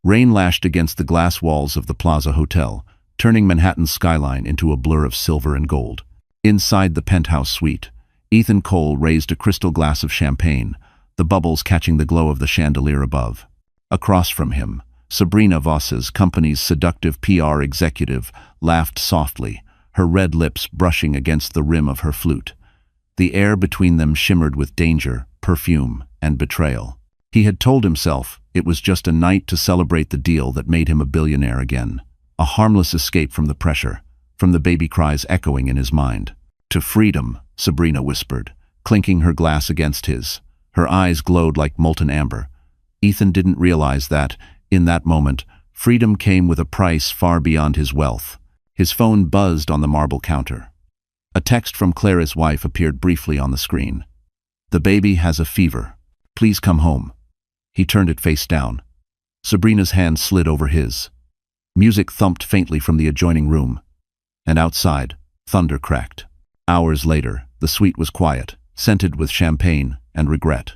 Rain lashed against the glass walls of the Plaza Hotel, turning Manhattan's skyline into a blur of silver and gold. Inside the penthouse suite, Ethan Cole raised a crystal glass of champagne, the bubbles catching the glow of the chandelier above. Across from him, Sabrina Voss's company's seductive PR executive laughed softly, her red lips brushing against the rim of her flute. The air between them shimmered with danger, perfume, and betrayal. He had told himself it was just a night to celebrate the deal that made him a billionaire again. A harmless escape from the pressure, from the baby cries echoing in his mind. "To freedom," Sabrina whispered, clinking her glass against his. Her eyes glowed like molten amber. Ethan didn't realize that, in that moment, freedom came with a price far beyond his wealth. His phone buzzed on the marble counter. A text from Clara's wife appeared briefly on the screen. "The baby has a fever. Please come home." He turned it face down. Sabrina's hand slid over his. Music thumped faintly from the adjoining room. And outside, thunder cracked. Hours later, the suite was quiet, scented with champagne and regret.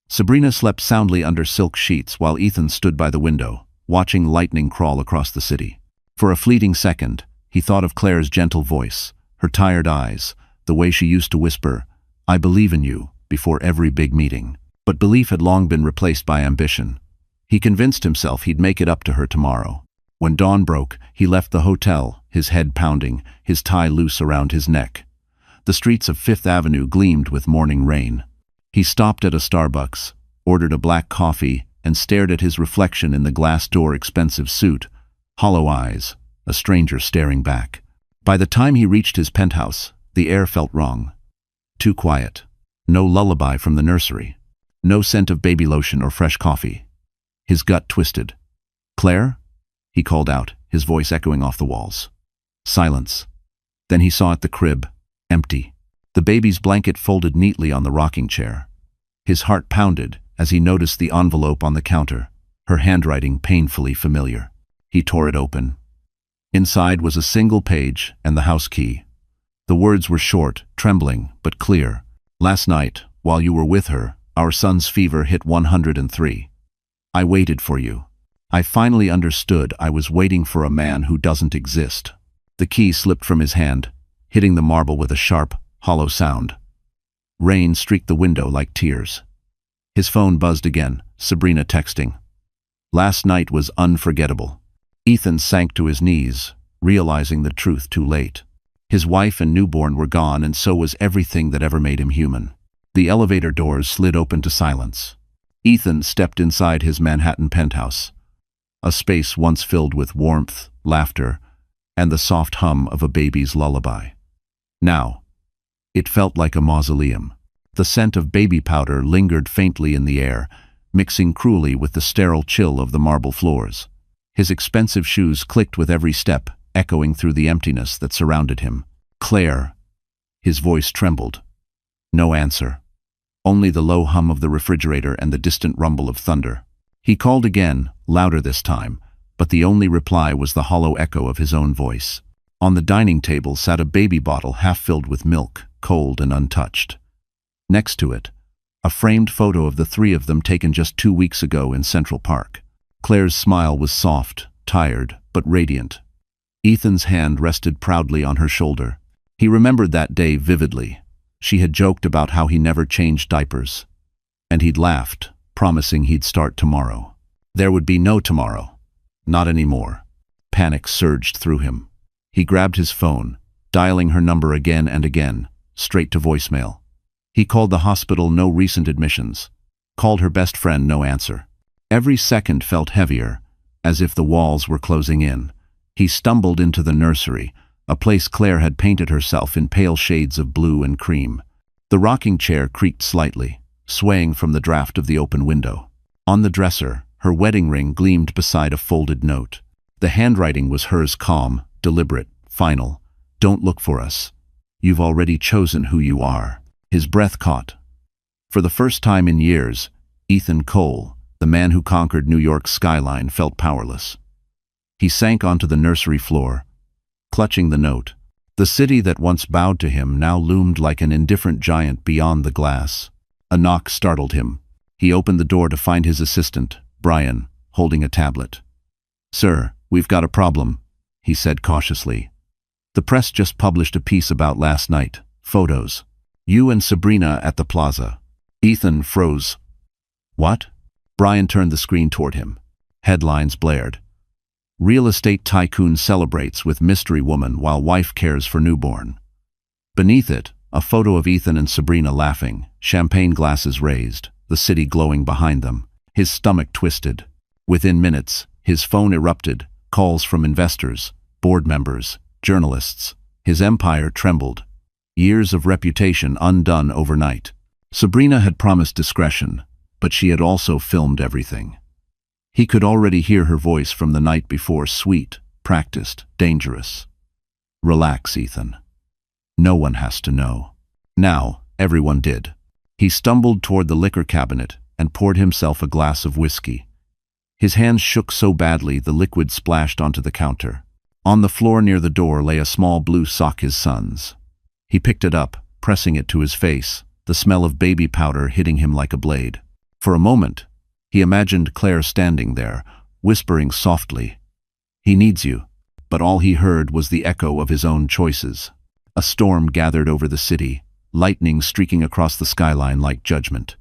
Sabrina slept soundly under silk sheets while Ethan stood by the window, watching lightning crawl across the city. For a fleeting second, he thought of Clara's gentle voice, her tired eyes, the way she used to whisper, "I believe in you," before every big meeting. But belief had long been replaced by ambition. He convinced himself he'd make it up to her tomorrow. When dawn broke, he left the hotel, his head pounding, his tie loose around his neck. The streets of Fifth Avenue gleamed with morning rain. He stopped at a Starbucks, ordered a black coffee, and stared at his reflection in the glass-door expensive suit, hollow eyes, a stranger staring back. By the time he reached his penthouse, the air felt wrong. Too quiet. No lullaby from the nursery. No scent of baby lotion or fresh coffee. His gut twisted. "Claire?" he called out, his voice echoing off the walls. Silence. Then he saw at the crib, empty. The baby's blanket folded neatly on the rocking chair. His heart pounded as he noticed the envelope on the counter, her handwriting painfully familiar. He tore it open. Inside was a single page and the house key. The words were short, trembling, but clear. "Last night, while you were with her, our son's fever hit 103. I waited for you. I finally understood I was waiting for a man who doesn't exist." The key slipped from his hand, hitting the marble with a sharp, hollow sound. Rain streaked the window like tears. His phone buzzed again, Sabrina texting. Last night was unforgettable. Ethan sank to his knees, realizing the truth too late. His wife and newborn were gone, and so was everything that ever made him human. The elevator doors slid open to silence. Ethan stepped inside his Manhattan penthouse, a space once filled with warmth, laughter, and the soft hum of a baby's lullaby. Now, it felt like a mausoleum. The scent of baby powder lingered faintly in the air, mixing cruelly with the sterile chill of the marble floors. His expensive shoes clicked with every step, echoing through the emptiness that surrounded him. "Claire." His voice trembled. No answer. Only the low hum of the refrigerator and the distant rumble of thunder. He called again, louder this time, but the only reply was the hollow echo of his own voice. On the dining table sat a baby bottle half filled with milk, cold and untouched. Next to it, a framed photo of the three of them taken just 2 weeks ago in Central Park. Claire's smile was soft, tired, but radiant. Ethan's hand rested proudly on her shoulder. He remembered that day vividly. She had joked about how he never changed diapers. And he'd laughed, promising he'd start tomorrow. There would be no tomorrow. Not anymore. Panic surged through him. He grabbed his phone, dialing her number again and again, straight to voicemail. He called the hospital, no recent admissions. Called her best friend, no answer. Every second felt heavier, as if the walls were closing in. He stumbled into the nursery, a place Claire had painted herself in pale shades of blue and cream. The rocking chair creaked slightly, swaying from the draft of the open window. On the dresser, her wedding ring gleamed beside a folded note. The handwriting was hers, calm, deliberate, final. "Don't look for us. You've already chosen who you are." His breath caught. For the first time in years, Ethan Cole, the man who conquered New York's skyline, felt powerless. He sank onto the nursery floor, clutching the note. The city that once bowed to him now loomed like an indifferent giant beyond the glass. A knock startled him. He opened the door to find his assistant, Brian, holding a tablet. "Sir, we've got a problem," he said cautiously. "The press just published a piece about last night. Photos. You and Sabrina at the plaza." Ethan froze. "What?" Brian turned the screen toward him. Headlines blared. "Real estate tycoon celebrates with mystery woman while wife cares for newborn." Beneath it, a photo of Ethan and Sabrina laughing, champagne glasses raised, the city glowing behind them. His stomach twisted. Within minutes, his phone erupted, calls from investors, board members, journalists. His empire trembled. Years of reputation undone overnight. Sabrina had promised discretion, but she had also filmed everything. He could already hear her voice from the night before, sweet, practiced, dangerous. "Relax, Ethan. No one has to know." Now, everyone did. He stumbled toward the liquor cabinet and poured himself a glass of whiskey. His hands shook so badly the liquid splashed onto the counter. On the floor near the door lay a small blue sock, his son's. He picked it up, pressing it to his face, the smell of baby powder hitting him like a blade. For a moment, he imagined Claire standing there, whispering softly, "He needs you." But all he heard was the echo of his own choices. A storm gathered over the city, lightning streaking across the skyline like judgment.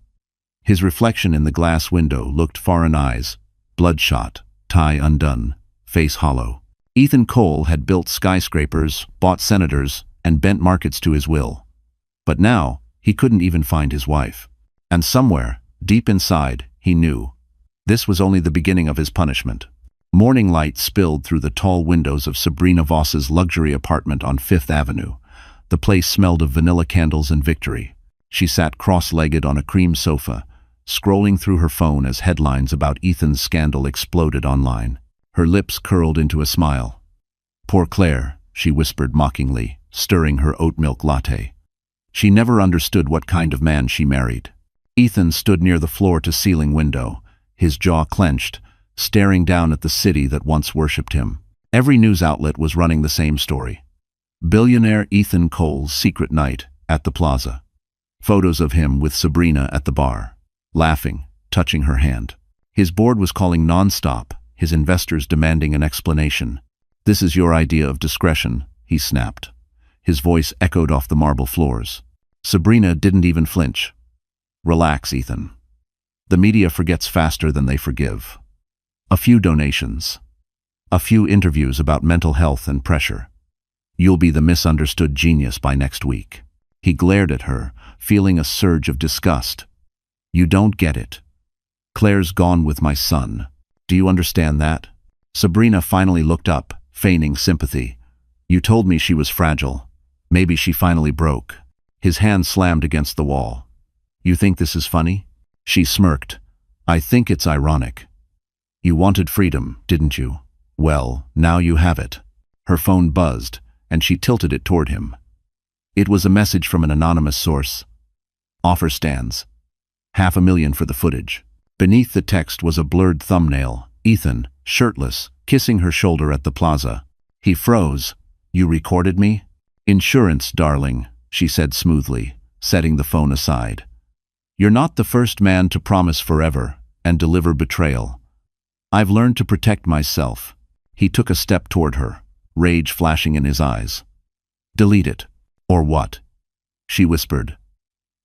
His reflection in the glass window looked foreign eyes, bloodshot, tie undone, face hollow. Ethan Cole had built skyscrapers, bought senators, and bent markets to his will. But now, he couldn't even find his wife. And somewhere, deep inside, he knew. This was only the beginning of his punishment. Morning light spilled through the tall windows of Sabrina Voss's luxury apartment on Fifth Avenue. The place smelled of vanilla candles and victory. She sat cross-legged on a cream sofa, scrolling through her phone as headlines about Ethan's scandal exploded online. Her lips curled into a smile. "Poor Claire," she whispered mockingly, stirring her oat milk latte. She never understood what kind of man she married. Ethan stood near the floor-to-ceiling window, his jaw clenched, staring down at the city that once worshipped him. Every news outlet was running the same story. Billionaire Ethan Cole's secret night at the plaza. Photos of him with Sabrina at the bar, laughing, touching her hand. His board was calling non-stop, his investors demanding an explanation. "This is your idea of discretion," he snapped. His voice echoed off the marble floors. Sabrina didn't even flinch. "Relax, Ethan. The media forgets faster than they forgive. A few donations. A few interviews about mental health and pressure. You'll be the misunderstood genius by next week." He glared at her, feeling a surge of disgust. "You don't get it. Claire's gone with my son. Do you understand that?" Sabrina finally looked up, feigning sympathy. "You told me she was fragile. Maybe she finally broke." His hand slammed against the wall. "You think this is funny?" She smirked. "I think it's ironic. You wanted freedom, didn't you? Well, now you have it." Her phone buzzed, and she tilted it toward him. It was a message from an anonymous source. "Offer stands. $500,000 for the footage." Beneath the text was a blurred thumbnail, Ethan, shirtless, kissing her shoulder at the plaza. He froze. "You recorded me?" "Insurance, darling," she said smoothly, setting the phone aside. "You're not the first man to promise forever and deliver betrayal. I've learned to protect myself." He took a step toward her, rage flashing in his eyes. "Delete it." "Or what?" she whispered,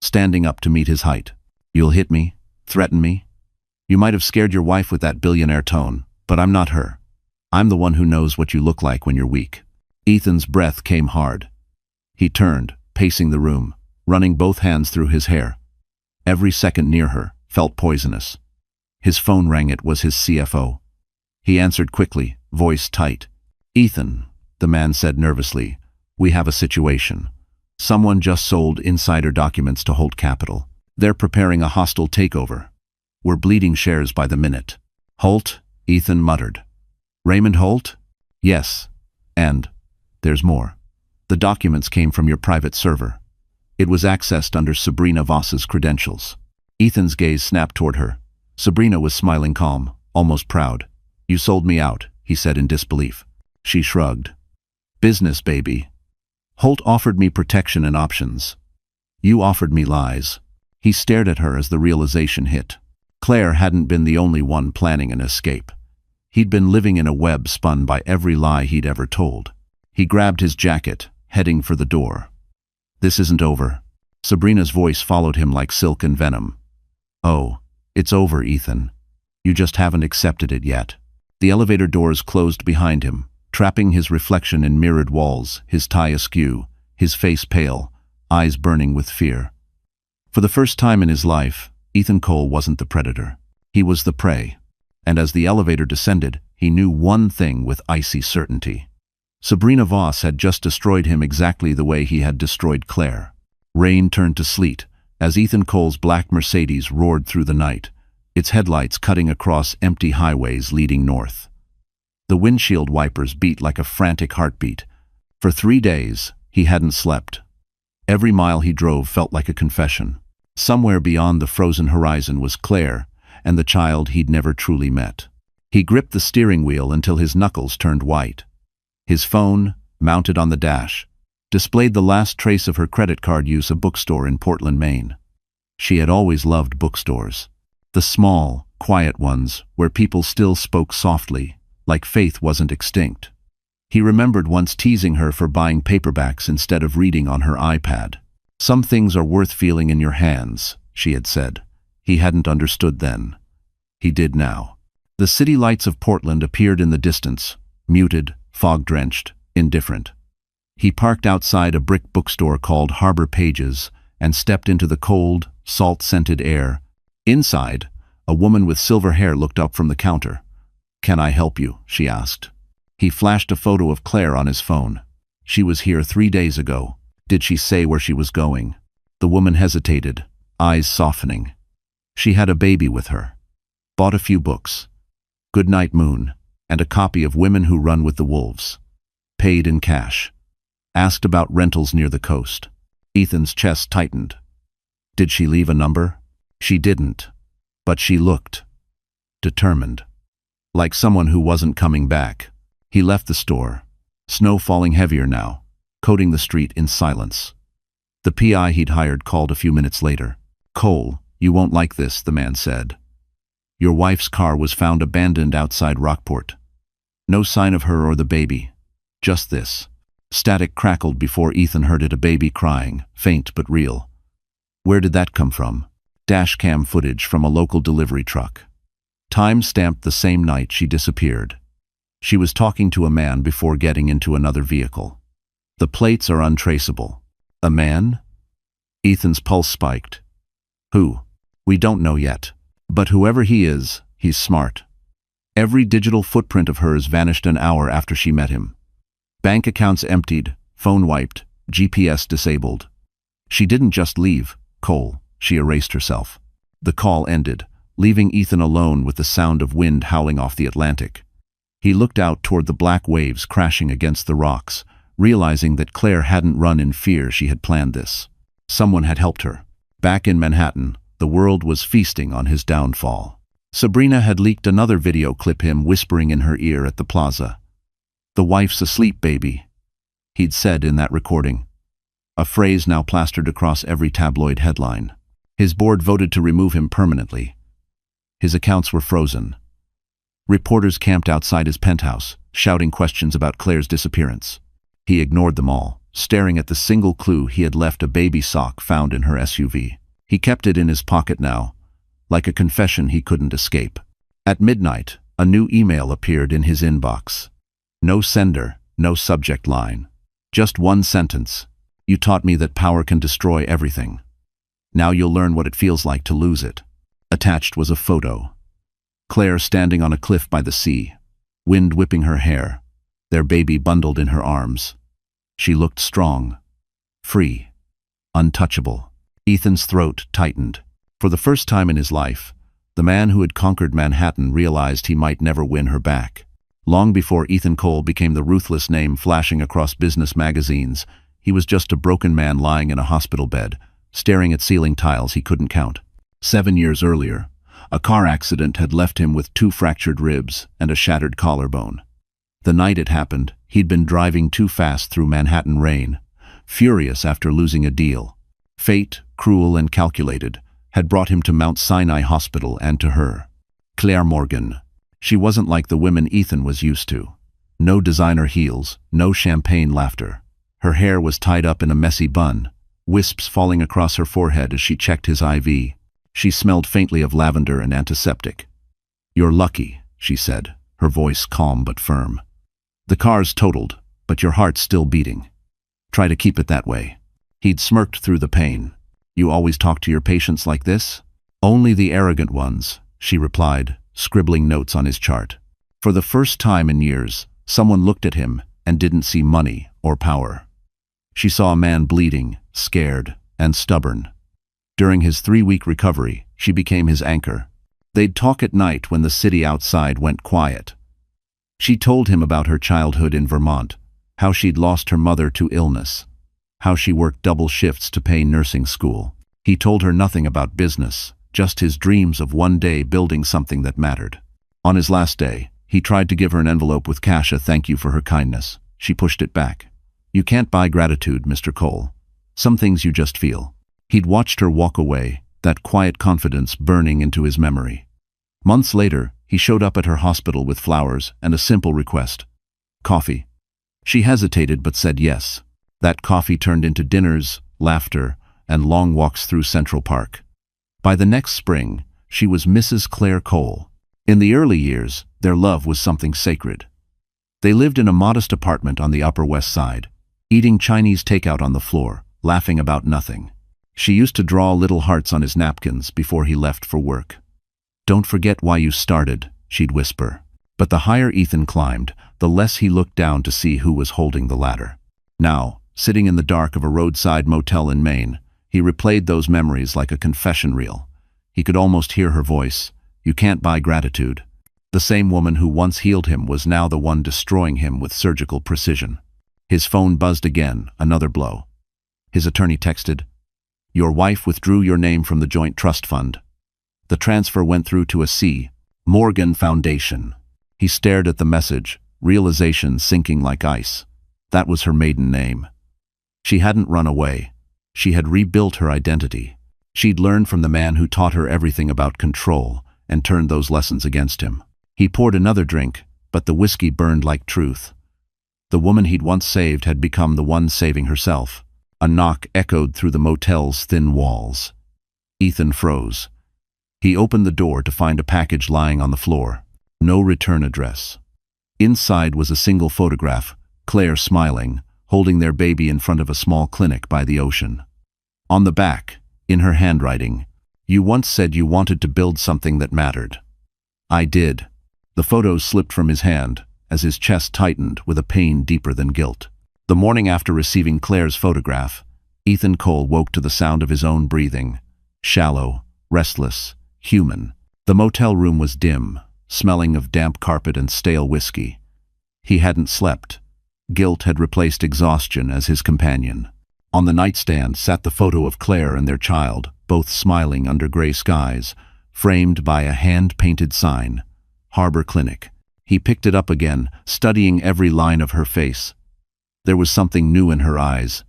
standing up to meet his height. "You'll hit me? Threaten me? You might have scared your wife with that billionaire tone, but I'm not her. I'm the one who knows what you look like when you're weak." Ethan's breath came hard. He turned, pacing the room, running both hands through his hair. Every second near her felt poisonous. His phone rang. It was his CFO. He answered quickly, voice tight. "Ethan," the man said nervously, "we have a situation. Someone just sold insider documents to Holt Capital. They're preparing a hostile takeover. We're bleeding shares by the minute." "Holt?" Ethan muttered. "Raymond Holt?" "Yes. And there's more. The documents came from your private server. It was accessed under Sabrina Voss's credentials." Ethan's gaze snapped toward her. Sabrina was smiling calm, almost proud. "You sold me out," he said in disbelief. She shrugged. "Business, baby. Holt offered me protection and options. You offered me lies." He stared at her as the realization hit. Claire hadn't been the only one planning an escape. He'd been living in a web spun by every lie he'd ever told. He grabbed his jacket, heading for the door. "This isn't over." Sabrina's voice followed him like silk and venom. "Oh, it's over, Ethan. You just haven't accepted it yet." The elevator doors closed behind him, trapping his reflection in mirrored walls, his tie askew, his face pale, eyes burning with fear. For the first time in his life, Ethan Cole wasn't the predator. He was the prey. And as the elevator descended, he knew one thing with icy certainty. Sabrina Voss had just destroyed him exactly the way he had destroyed Claire. Rain turned to sleet as Ethan Cole's black Mercedes roared through the night, its headlights cutting across empty highways leading north. The windshield wipers beat like a frantic heartbeat. For 3 days, he hadn't slept. Every mile he drove felt like a confession. Somewhere beyond the frozen horizon was Claire, and the child he'd never truly met. He gripped the steering wheel until his knuckles turned white. His phone, mounted on the dash, displayed the last trace of her credit card use, a bookstore in Portland, Maine. She had always loved bookstores. The small, quiet ones where people still spoke softly, like faith wasn't extinct. He remembered once teasing her for buying paperbacks instead of reading on her iPad. "Some things are worth feeling in your hands," she had said. He hadn't understood then. He did now. The city lights of Portland appeared in the distance, muted, fog-drenched, indifferent. He parked outside a brick bookstore called Harbor Pages and stepped into the cold, salt-scented air. Inside, a woman with silver hair looked up from the counter. "Can I help you?" she asked. He flashed a photo of Claire on his phone. "She was here 3 days ago. Did she say where she was going?" The woman hesitated, eyes softening. "She had a baby with her. Bought a few books. Goodnight Moon, and a copy of Women Who Run with the Wolves. Paid in cash. Asked about rentals near the coast." Ethan's chest tightened. Did she leave a number? She didn't. But she looked determined. Like someone who wasn't coming back. He left the store, snow falling heavier now, coating the street in silence. The PI he'd hired called a few minutes later. "Cole, you won't like this," the man said. "Your wife's car was found abandoned outside Rockport. No sign of her or the baby. Just this." Static crackled before Ethan heard it, a baby crying, faint but real. Where did that come from? Dashcam footage from a local delivery truck. Time stamped the same night she disappeared. She was talking to a man before getting into another vehicle. The plates are untraceable. A man? Ethan's pulse spiked. Who? We don't know yet. But whoever he is, he's smart. Every digital footprint of hers vanished an hour after she met him. Bank accounts emptied, phone wiped, GPS disabled. She didn't just leave, Cole. She erased herself. The call ended, leaving Ethan alone with the sound of wind howling off the Atlantic. He looked out toward the black waves crashing against the rocks, realizing that Claire hadn't run in fear. She had planned this. Someone had helped her. Back in Manhattan, the world was feasting on his downfall. Sabrina had leaked another video clip, him whispering in her ear at the plaza. "The wife's asleep, baby," he'd said in that recording. A phrase now plastered across every tabloid headline. His board voted to remove him permanently. His accounts were frozen. Reporters camped outside his penthouse, shouting questions about Claire's disappearance. He ignored them all, staring at the single clue he had left, a baby sock found in her SUV. He kept it in his pocket now, like a confession he couldn't escape. At midnight, a new email appeared in his inbox. No sender, no subject line. Just one sentence. "You taught me that power can destroy everything. Now you'll learn what it feels like to lose it." Attached was a photo. Claire standing on a cliff by the sea, wind whipping her hair, their baby bundled in her arms. She looked strong, free, untouchable. Ethan's throat tightened. For the first time in his life, the man who had conquered Manhattan realized he might never win her back. Long before Ethan Cole became the ruthless name flashing across business magazines, he was just a broken man lying in a hospital bed, staring at ceiling tiles he couldn't count. 7 years earlier, a car accident had left him with 2 fractured ribs and a shattered collarbone. The night it happened, he'd been driving too fast through Manhattan rain, furious after losing a deal. Fate, cruel and calculated, had brought him to Mount Sinai Hospital and to her. Claire Morgan. She wasn't like the women Ethan was used to. No designer heels, no champagne laughter. Her hair was tied up in a messy bun, wisps falling across her forehead as she checked his IV. She smelled faintly of lavender and antiseptic. "You're lucky," she said, her voice calm but firm. "The car's totaled, but your heart's still beating. Try to keep it that way." He'd smirked through the pain. "You always talk to your patients like this?" "Only the arrogant ones," she replied, scribbling notes on his chart. For the first time in years, someone looked at him and didn't see money or power. She saw a man bleeding, scared, and stubborn. During his 3-week recovery, she became his anchor. They'd talk at night when the city outside went quiet. She told him about her childhood in Vermont, how she'd lost her mother to illness, how she worked double shifts to pay nursing school. He told her nothing about business, just his dreams of one day building something that mattered. On his last day, he tried to give her an envelope with cash, a thank you for her kindness. She pushed it back. "You can't buy gratitude, Mr. Cole. Some things you just feel." He'd watched her walk away, that quiet confidence burning into his memory. Months later, he showed up at her hospital with flowers and a simple request: coffee. She hesitated but said yes. That coffee turned into dinners, laughter, and long walks through Central Park. By the next spring, she was Mrs. Claire Cole. In the early years, their love was something sacred. They lived in a modest apartment on the Upper West Side, eating Chinese takeout on the floor, laughing about nothing. She used to draw little hearts on his napkins before he left for work. "Don't forget why you started," she'd whisper. But the higher Ethan climbed, the less he looked down to see who was holding the ladder. Now, sitting in the dark of a roadside motel in Maine, he replayed those memories like a confession reel. He could almost hear her voice. "You can't buy gratitude." The same woman who once healed him was now the one destroying him with surgical precision. His phone buzzed again, another blow. His attorney texted, "Your wife withdrew your name from the joint trust fund." The transfer went through to a C. Morgan Foundation. He stared at the message, realization sinking like ice. That was her maiden name. She hadn't run away. She had rebuilt her identity. She'd learned from the man who taught her everything about control and turned those lessons against him. He poured another drink, but the whiskey burned like truth. The woman he'd once saved had become the one saving herself. A knock echoed through the motel's thin walls. Ethan froze. He opened the door to find a package lying on the floor. No return address. Inside was a single photograph, Claire smiling, holding their baby in front of a small clinic by the ocean. On the back, in her handwriting, "You once said you wanted to build something that mattered." "I did." The photos slipped from his hand as his chest tightened with a pain deeper than guilt. The morning after receiving Claire's photograph, Ethan Cole woke to the sound of his own breathing. Shallow, restless, human. The motel room was dim, smelling of damp carpet and stale whiskey. He hadn't slept. Guilt had replaced exhaustion as his companion. On the nightstand sat the photo of Claire and their child, both smiling under gray skies, framed by a hand-painted sign, Harbor Clinic. He picked it up again, studying every line of her face. There was something new in her eyes.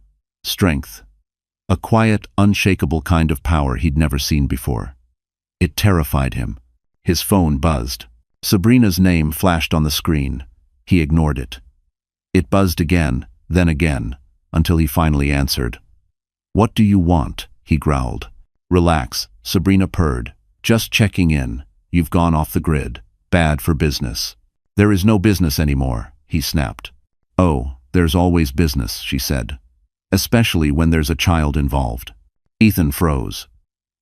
Strength. A quiet, unshakable kind of power he'd never seen before. It terrified him. His phone buzzed. Sabrina's name flashed on the screen. He ignored it. It buzzed again, then again, until he finally answered. "What do you want?" he growled. "Relax," Sabrina purred. "Just checking in. You've gone off the grid. Bad for business." "There is no business anymore," he snapped. "Oh, there's always business," she said. "Especially when there's a child involved." Ethan froze.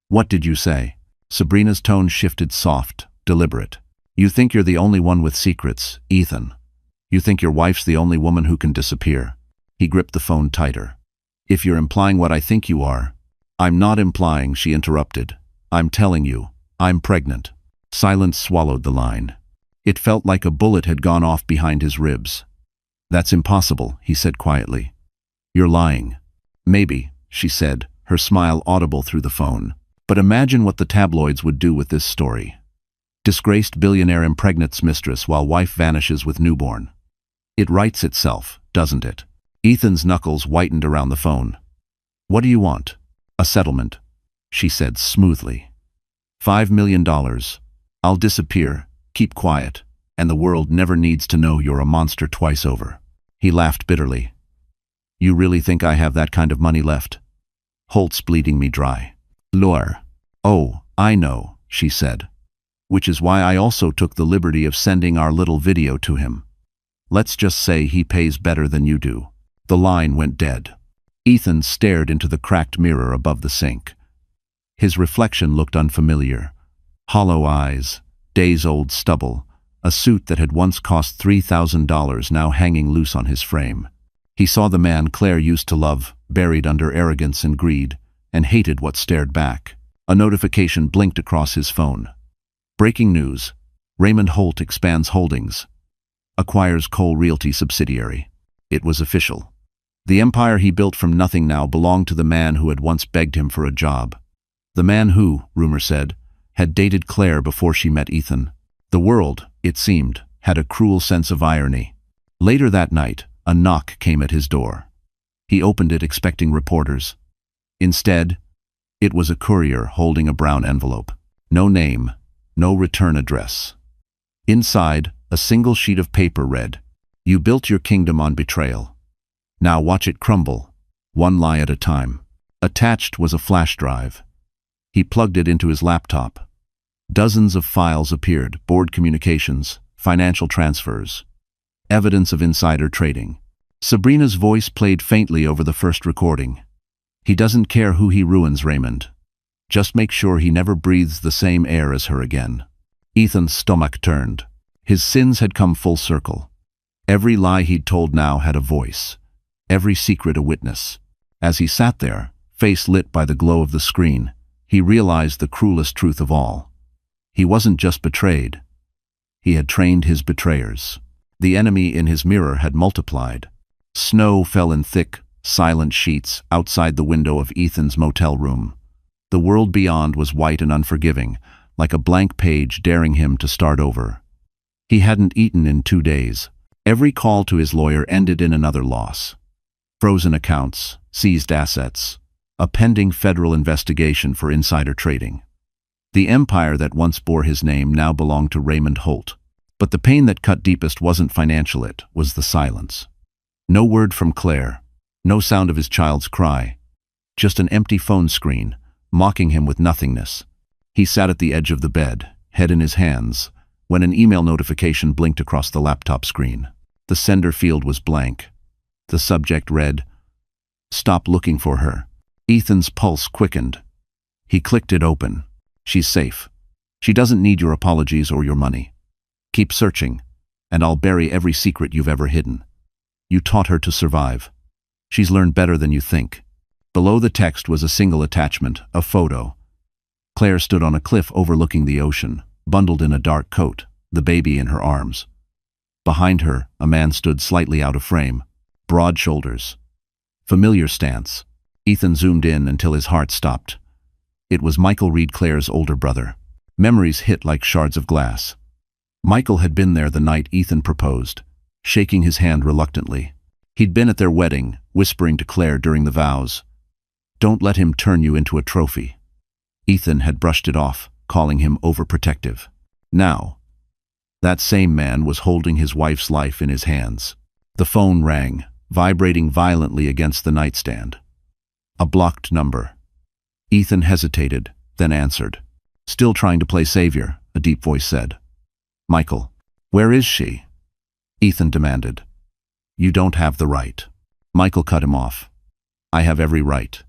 "What did you say?" Sabrina's tone shifted, soft, deliberate. "You think you're the only one with secrets, Ethan. You think your wife's the only woman who can disappear." He gripped the phone tighter. "If you're implying what I think you are—" "I'm not implying," she interrupted. "I'm telling you, I'm pregnant." Silence swallowed the line. It felt like a bullet had gone off behind his ribs. "That's impossible," he said quietly. "You're lying." "Maybe," she said, her smile audible through the phone. "But imagine what the tabloids would do with this story. Disgraced billionaire impregnates mistress while wife vanishes with newborn. It writes itself, doesn't it?" Ethan's knuckles whitened around the phone. "What do you want?" "A settlement," she said smoothly. $5 million. I'll disappear. Keep quiet. and the world never needs to know you're a monster twice over. He laughed bitterly. You really think I have that kind of money left? Holt's bleeding me dry. Lure. Oh, I know, she said. Which is why I also took the liberty of sending our little video to him. Let's just say he pays better than you do. The line went dead. Ethan stared into the cracked mirror above the sink. His reflection looked unfamiliar. Hollow eyes, days-old stubble, a suit that had once cost $3,000 now hanging loose on his frame. He saw the man Claire used to love, buried under arrogance and greed, and hated what stared back. A notification blinked across his phone. Breaking news. Raymond Holt expands holdings. Acquires Cole Realty subsidiary. It was official. The empire he built from nothing now belonged to the man who had once begged him for a job. The man who, rumor said, had dated Claire before she met Ethan. The world, it seemed, had a cruel sense of irony. Later that night, a knock came at his door. He opened it expecting reporters. Instead, it was a courier holding a brown envelope. No name, no return address. Inside, a single sheet of paper read, "You built your kingdom on betrayal. Now watch it crumble, one lie at a time." Attached was a flash drive. He plugged it into his laptop. Dozens of files appeared, board communications, financial transfers, evidence of insider trading. Sabrina's voice played faintly over the first recording. He doesn't care who he ruins, Raymond. Just make sure he never breathes the same air as her again. Ethan's stomach turned. His sins had come full circle. Every lie he'd told now had a voice. Every secret a witness. As he sat there, face lit by the glow of the screen, he realized the cruelest truth of all. He wasn't just betrayed. He had trained his betrayers. The enemy in his mirror had multiplied. Snow fell in thick, silent sheets outside the window of Ethan's motel room. The world beyond was white and unforgiving, like a blank page daring him to start over. He hadn't eaten in 2 days. Every call to his lawyer ended in another loss. Frozen accounts, seized assets, a pending federal investigation for insider trading. The empire that once bore his name now belonged to Raymond Holt. But the pain that cut deepest wasn't financial, it was the silence. No word from Claire, no sound of his child's cry, just an empty phone screen, mocking him with nothingness. He sat at the edge of the bed, head in his hands, when an email notification blinked across the laptop screen. The sender field was blank. The subject read, "Stop looking for her." Ethan's pulse quickened. He clicked it open. "She's safe. She doesn't need your apologies or your money. Keep searching, and I'll bury every secret you've ever hidden. You taught her to survive. She's learned better than you think." Below the text was a single attachment, a photo. Claire stood on a cliff overlooking the ocean, bundled in a dark coat, the baby in her arms. Behind her, a man stood slightly out of frame, broad shoulders. Familiar stance. Ethan zoomed in until his heart stopped. It was Michael Reed, Claire's older brother. Memories hit like shards of glass. Michael had been there the night Ethan proposed, shaking his hand reluctantly. He'd been at their wedding, whispering to Claire during the vows, "Don't let him turn you into a trophy." Ethan had brushed it off, calling him overprotective. Now, that same man was holding his wife's life in his hands. The phone rang, vibrating violently against the nightstand. A blocked number. Ethan hesitated, then answered. "Still trying to play savior," a deep voice said. "Michael, where is she?" Ethan demanded. "You don't have the right." Michael cut him off. "I have every right.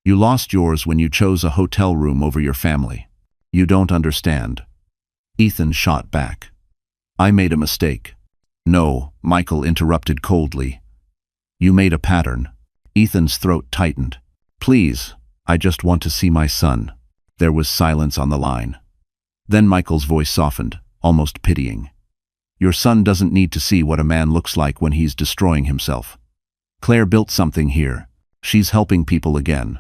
You lost yours when you chose a hotel room over your family. You don't understand." Ethan shot back. "I made a mistake." "No," Michael interrupted coldly. "You made a pattern." Ethan's throat tightened. "Please, I just want to see my son." There was silence on the line. Then Michael's voice softened, almost pitying. "Your son doesn't need to see what a man looks like when he's destroying himself. Claire built something here. She's helping people again.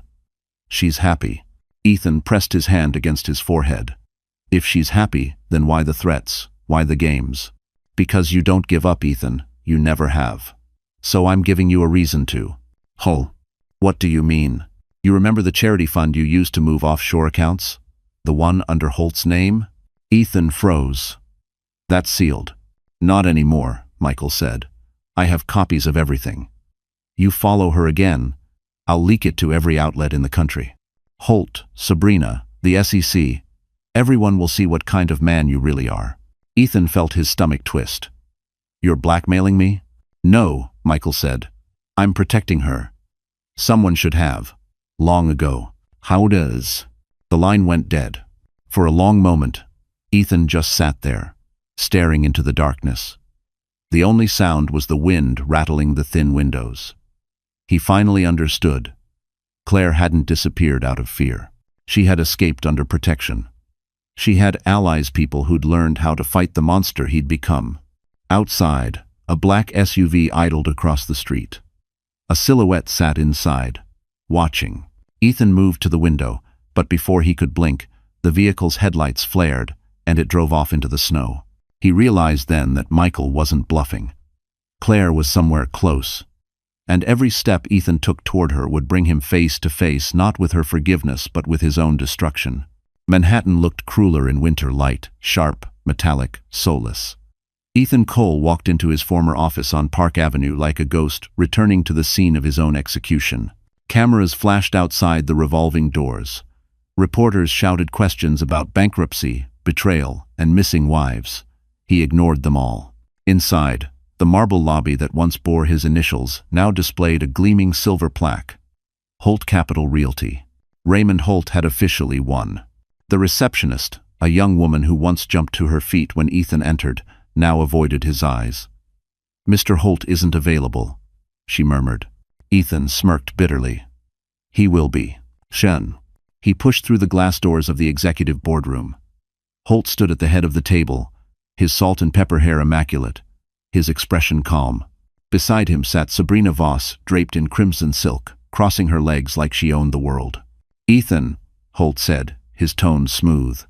She's happy." Ethan pressed his hand against his forehead. "If she's happy, then why the threats? Why the games?" "Because you don't give up, Ethan. You never have. So I'm giving you a reason to." "Oh, what do you mean?" "You remember the charity fund you used to move offshore accounts? The one under Holt's name?" Ethan froze. "That's sealed. Not anymore, Michael said. I have copies of everything. You follow her again, I'll leak it to every outlet in the country. Holt, Sabrina, the SEC, everyone will see what kind of man you really are. Ethan felt his stomach twist. You're blackmailing me? No, Michael said. I'm protecting her. Someone should have. Long ago. How does? The line went dead. For a long moment, Ethan just sat there, staring into the darkness. The only sound was the wind rattling the thin windows. He finally understood. Claire hadn't disappeared out of fear. She had escaped under protection. She had allies, people who'd learned how to fight the monster he'd become. Outside, a black SUV idled across the street. A silhouette sat inside, watching. Ethan moved to the window, but before he could blink, the vehicle's headlights flared, and it drove off into the snow. He realized then that Michael wasn't bluffing. Claire was somewhere close, and every step Ethan took toward her would bring him face to face not with her forgiveness but with his own destruction. Manhattan looked crueler in winter light, sharp, metallic, soulless. Ethan Cole walked into his former office on Park Avenue like a ghost, returning to the scene of his own execution. Cameras flashed outside the revolving doors. Reporters shouted questions about bankruptcy, betrayal, and missing wives. He ignored them all. Inside, the marble lobby that once bore his initials now displayed a gleaming silver plaque. Holt Capital Realty. Raymond Holt had officially won. The receptionist, a young woman who once jumped to her feet when Ethan entered, now avoided his eyes. Mr. Holt isn't available, she murmured. Ethan smirked bitterly. He will be. Shen. He pushed through the glass doors of the executive boardroom. Holt stood at the head of the table, his salt and pepper hair immaculate, his expression calm. Beside him sat Sabrina Voss, draped in crimson silk, crossing her legs like she owned the world. Ethan, Holt said, his tone smooth.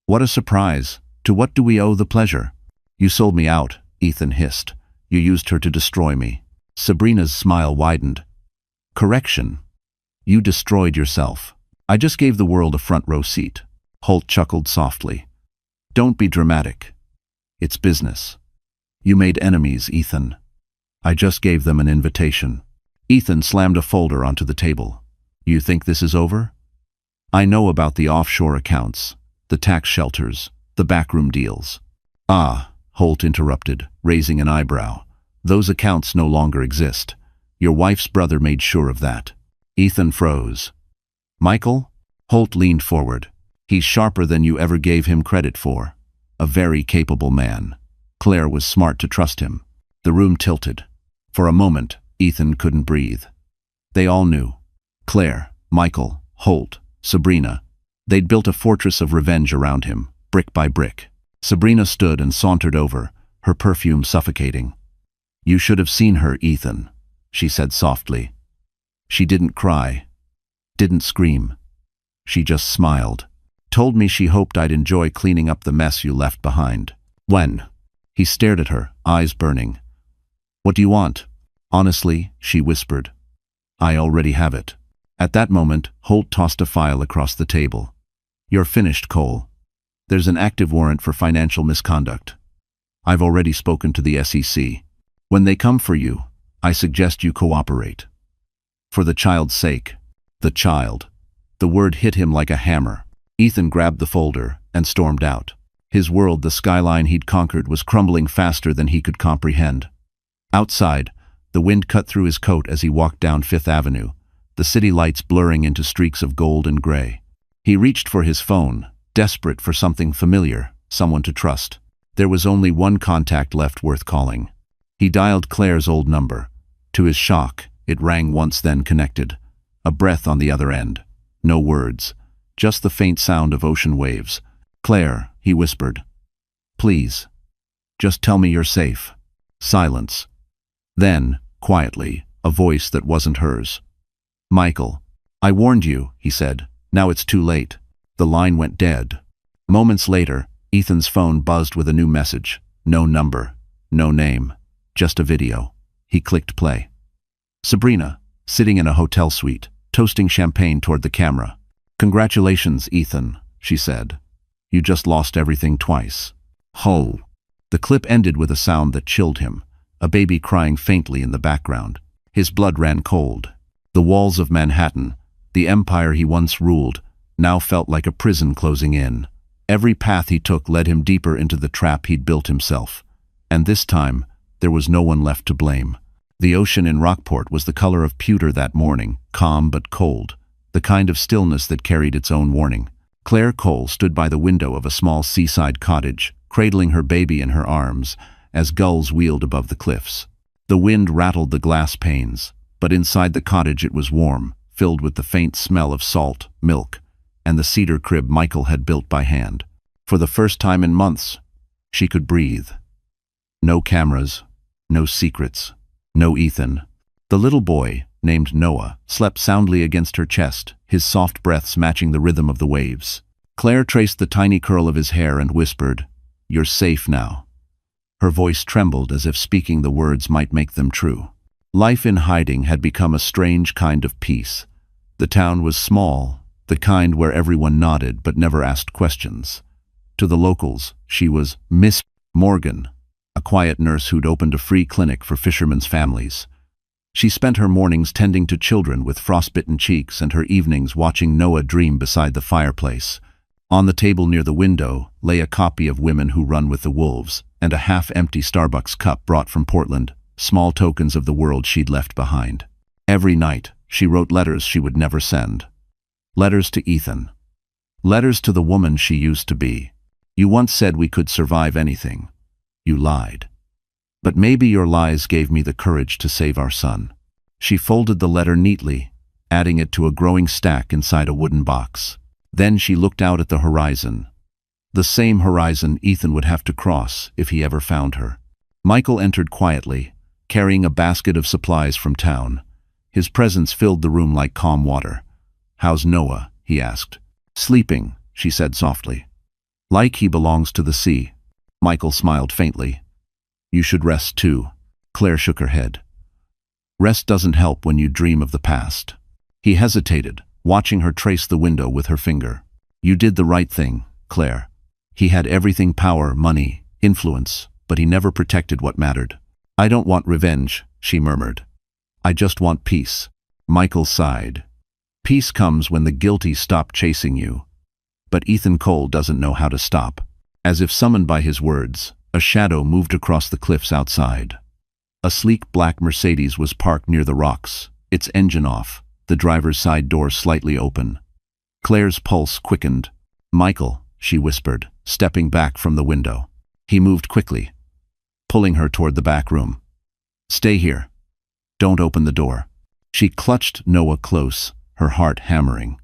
What a surprise. To what do we owe the pleasure? You sold me out, Ethan hissed. You used her to destroy me. Sabrina's smile widened. Correction. You destroyed yourself. I just gave the world a front row seat. Holt chuckled softly. Don't be dramatic. It's business. You made enemies, Ethan. I just gave them an invitation. Ethan slammed a folder onto the table. You think this is over? I know about the offshore accounts, the tax shelters, the backroom deals. Ah, Holt interrupted, raising an eyebrow. Those accounts no longer exist. Your wife's brother made sure of that. Ethan froze. Michael? Holt leaned forward. He's sharper than you ever gave him credit for. A very capable man. Claire was smart to trust him. The room tilted. For a moment, Ethan couldn't breathe. They all knew. Claire, Michael, Holt, Sabrina. They'd built a fortress of revenge around him, brick by brick. Sabrina stood and sauntered over, her perfume suffocating. You should have seen her, Ethan, she said softly. She didn't cry, didn't scream. She just smiled. Told me she hoped I'd enjoy cleaning up the mess you left behind. When? He stared at her, eyes burning. What do you want? Honestly, she whispered. I already have it. At that moment, Holt tossed a file across the table. You're finished, Cole. There's an active warrant for financial misconduct. I've already spoken to the SEC. When they come for you, I suggest you cooperate. For the child's sake. The child. The word hit him like a hammer. Ethan grabbed the folder and stormed out. His world, the skyline he'd conquered, was crumbling faster than he could comprehend. Outside, the wind cut through his coat as he walked down Fifth Avenue, the city lights blurring into streaks of gold and gray. He reached for his phone, desperate for something familiar, someone to trust. There was only one contact left worth calling. He dialed Claire's old number. To his shock, it rang once, then connected. A breath on the other end. No words, just the faint sound of ocean waves. Claire, he whispered. Please. Just tell me you're safe. Silence. Then, quietly, a voice that wasn't hers. Michael. I warned you, he said. Now it's too late. The line went dead. Moments later, Ethan's phone buzzed with a new message. No number. No name. Just a video. He clicked play. Sabrina, sitting in a hotel suite, toasting champagne toward the camera. Congratulations, Ethan, she said. You just lost everything twice. Ho. The clip ended with a sound that chilled him, a baby crying faintly in the background. His blood ran cold. The walls of Manhattan, the empire he once ruled, now felt like a prison closing in. Every path he took led him deeper into the trap he'd built himself. And this time, there was no one left to blame. The ocean in Rockport was the color of pewter that morning, calm but cold, the kind of stillness that carried its own warning. Claire Cole stood by the window of a small seaside cottage, cradling her baby in her arms, as gulls wheeled above the cliffs. The wind rattled the glass panes, but inside the cottage it was warm, filled with the faint smell of salt, milk, and the cedar crib Michael had built by hand. For the first time in months, she could breathe. No cameras, no secrets, no Ethan. The little boy, named Noah, slept soundly against her chest, his soft breaths matching the rhythm of the waves. Claire traced the tiny curl of his hair and whispered, "You're safe now." Her voice trembled as if speaking the words might make them true. Life in hiding had become a strange kind of peace. The town was small, the kind where everyone nodded but never asked questions. To the locals, she was Miss Morgan, a quiet nurse who'd opened a free clinic for fishermen's families. She spent her mornings tending to children with frostbitten cheeks and her evenings watching Noah dream beside the fireplace. On the table near the window lay a copy of Women Who Run with the Wolves and a half-empty Starbucks cup brought from Portland, small tokens of the world she'd left behind. Every night, she wrote letters she would never send. Letters to Ethan. Letters to the woman she used to be. "You once said we could survive anything. You lied. But maybe your lies gave me the courage to save our son." She folded the letter neatly, adding it to a growing stack inside a wooden box. Then she looked out at the horizon. The same horizon Ethan would have to cross if he ever found her. Michael entered quietly, carrying a basket of supplies from town. His presence filled the room like calm water. "How's Noah?" he asked. "Sleeping," she said softly. "Like he belongs to the sea." Michael smiled faintly. "You should rest too." Claire shook her head. "Rest doesn't help when you dream of the past." He hesitated, watching her trace the window with her finger. "You did the right thing, Claire." He had everything: power, money, influence, but he never protected what mattered. "I don't want revenge," she murmured. "I just want peace." Michael sighed. "Peace comes when the guilty stop chasing you." But Ethan Cole doesn't know how to stop. As if summoned by his words, a shadow moved across the cliffs outside. A sleek black Mercedes was parked near the rocks, its engine off, the driver's side door slightly open. Claire's pulse quickened. "Michael," she whispered, stepping back from the window. He moved quickly, pulling her toward the back room. "Stay here. Don't open the door." She clutched Noah close, her heart hammering.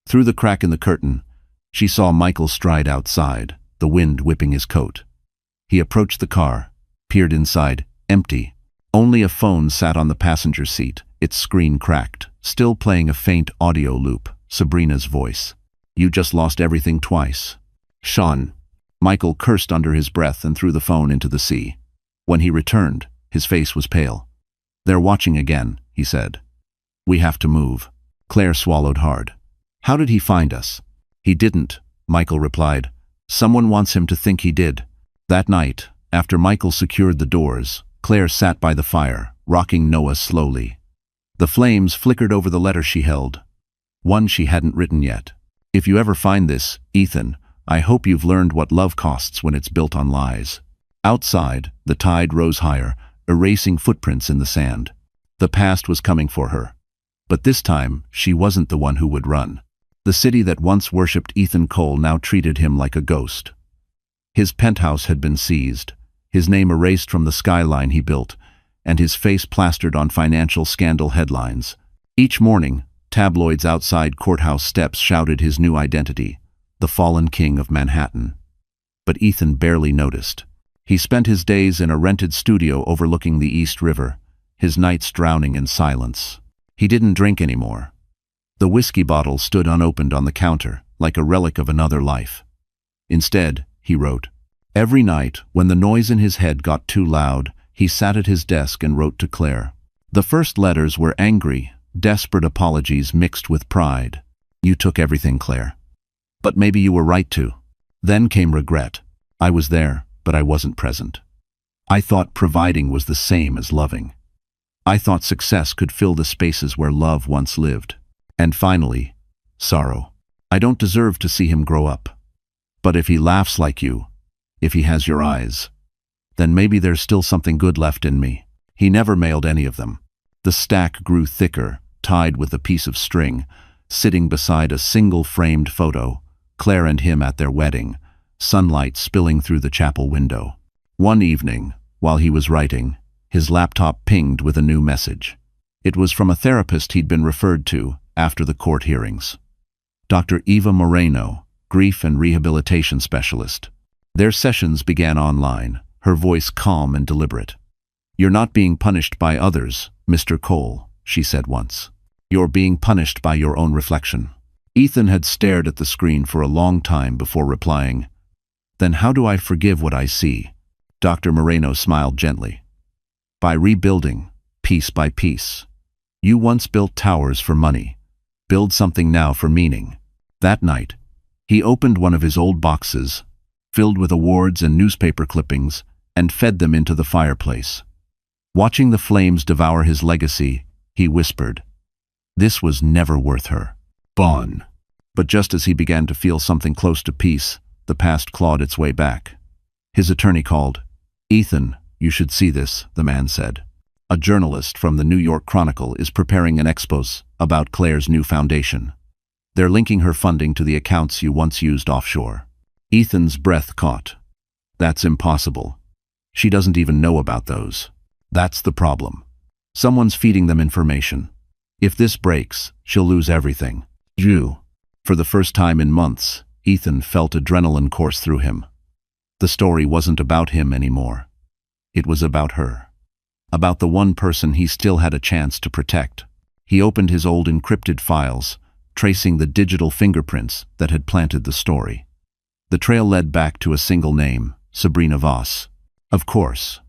Through the crack in the curtain, she saw Michael stride outside, the wind whipping his coat. He approached the car, peered inside, empty. Only a phone sat on the passenger seat, its screen cracked, still playing a faint audio loop, Sabrina's voice. "You just lost everything twice." "Sean." Michael cursed under his breath and threw the phone into the sea. When he returned, his face was pale. "They're watching again," he said. "We have to move." Claire swallowed hard. "How did he find us?" "He didn't," Michael replied. "Someone wants him to think he did." That night, after Michael secured the doors, Claire sat by the fire, rocking Noah slowly. The flames flickered over the letter she held, one she hadn't written yet. "If you ever find this, Ethan, I hope you've learned what love costs when it's built on lies." Outside, the tide rose higher, erasing footprints in the sand. The past was coming for her. But this time, she wasn't the one who would run. The city that once worshipped Ethan Cole now treated him like a ghost. His penthouse had been seized, his name erased from the skyline he built, and his face plastered on financial scandal headlines. Each morning, tabloids outside courthouse steps shouted his new identity, the fallen king of Manhattan. But Ethan barely noticed. He spent his days in a rented studio overlooking the East River, his nights drowning in silence. He didn't drink anymore. The whiskey bottle stood unopened on the counter, like a relic of another life. Instead, he wrote. Every night, when the noise in his head got too loud, he sat at his desk and wrote to Claire. The first letters were angry, desperate apologies mixed with pride. "You took everything, Claire. But maybe you were right to." Then came regret. "I was there. but I wasn't present. I thought providing was the same as loving. I thought success could fill the spaces where love once lived. And finally, sorrow. I don't deserve to see him grow up. But if he laughs like you, if he has your eyes, then maybe there's still something good left in me. He never mailed any of them. The stack grew thicker, tied with a piece of string, sitting beside a single framed photo, Claire and him at their wedding, sunlight spilling through the chapel window. One evening, while he was writing, his laptop pinged with a new message. It was from a therapist he'd been referred to after the court hearings. Dr. Eva Moreno, grief and rehabilitation specialist. Their sessions began online, her voice calm and deliberate. "You're not being punished by others, Mr. Cole," she said once. "You're being punished by your own reflection." Ethan had stared at the screen for a long time before replying, "Then how do I forgive what I see?" Dr. Moreno smiled gently. "By rebuilding, piece by piece. You once built towers for money. Build something now for meaning." That night, he opened one of his old boxes, filled with awards and newspaper clippings, and fed them into the fireplace. Watching the flames devour his legacy, he whispered, "This was never worth her. Bon." But just as he began to feel something close to peace, the past clawed its way back. His attorney called. "Ethan, you should see this," the man said. "A journalist from the New York Chronicle is preparing an expose about Claire's new foundation. They're linking her funding to the accounts you once used offshore." Ethan's breath caught. "That's impossible. She doesn't even know about those. That's the problem. Someone's feeding them information. If this breaks, she'll lose everything." Jew. For the first time in months, Ethan felt adrenaline course through him. The story wasn't about him anymore. It was about her. About the one person he still had a chance to protect. He opened his old encrypted files, tracing the digital fingerprints that had planted the story. The trail led back to a single name, Sabrina Voss. Of course.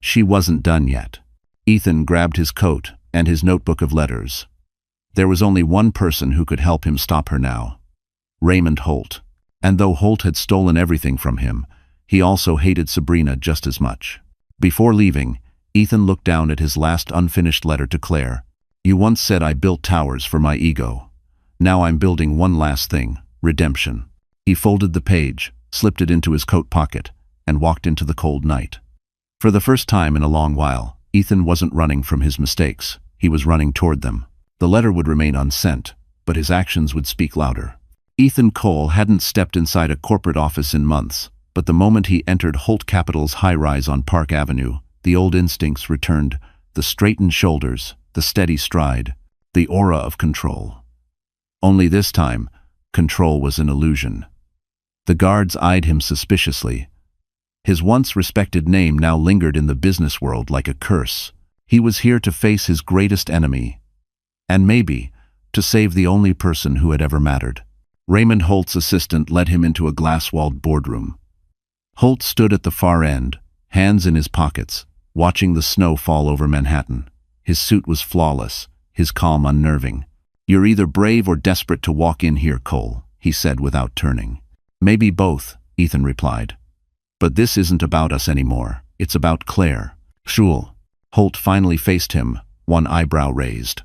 She wasn't done yet. Ethan grabbed his coat and his notebook of letters. There was only one person who could help him stop her now. Raymond Holt. And though Holt had stolen everything from him, he also hated Sabrina just as much. Before leaving, Ethan looked down at his last unfinished letter to Claire. "You once said I built towers for my ego. Now I'm building one last thing, redemption." He folded the page, slipped it into his coat pocket, and walked into the cold night. For the first time in a long while, Ethan wasn't running from his mistakes. He was running toward them. The letter would remain unsent, but his actions would speak louder. Ethan Cole hadn't stepped inside a corporate office in months, but the moment he entered Holt Capital's high-rise on Park Avenue, the old instincts returned, the straightened shoulders, the steady stride, the aura of control. Only this time, control was an illusion. The guards eyed him suspiciously. His once respected name now lingered in the business world like a curse. He was here to face his greatest enemy, and maybe to save the only person who had ever mattered. Raymond Holt's assistant led him into a glass-walled boardroom. Holt stood at the far end, hands in his pockets, watching the snow fall over Manhattan. His suit was flawless, his calm unnerving. "You're either brave or desperate to walk in here, Cole," he said without turning. "Maybe both," Ethan replied. "But this isn't about us anymore. It's about Claire." "Shul." Holt finally faced him, one eyebrow raised.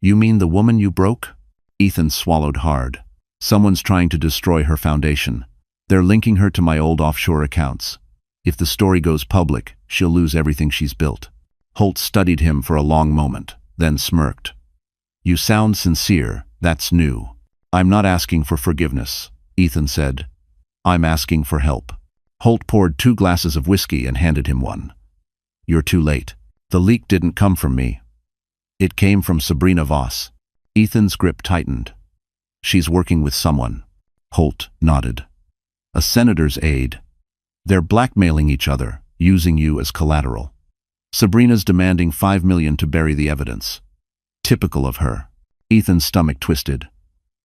"You mean the woman you broke?" Ethan swallowed hard. "Someone's trying to destroy her foundation. They're linking her to my old offshore accounts. If the story goes public, she'll lose everything she's built." Holt studied him for a long moment, then smirked. "You sound sincere. That's new." "I'm not asking for forgiveness," Ethan said. "I'm asking for help." Holt poured 2 glasses of whiskey and handed him one. "You're too late. The leak didn't come from me. It came from Sabrina Voss." Ethan's grip tightened. "She's working with someone." Holt nodded. "A senator's aide. They're blackmailing each other, using you as collateral. Sabrina's demanding $5 million to bury the evidence. Typical of her." Ethan's stomach twisted.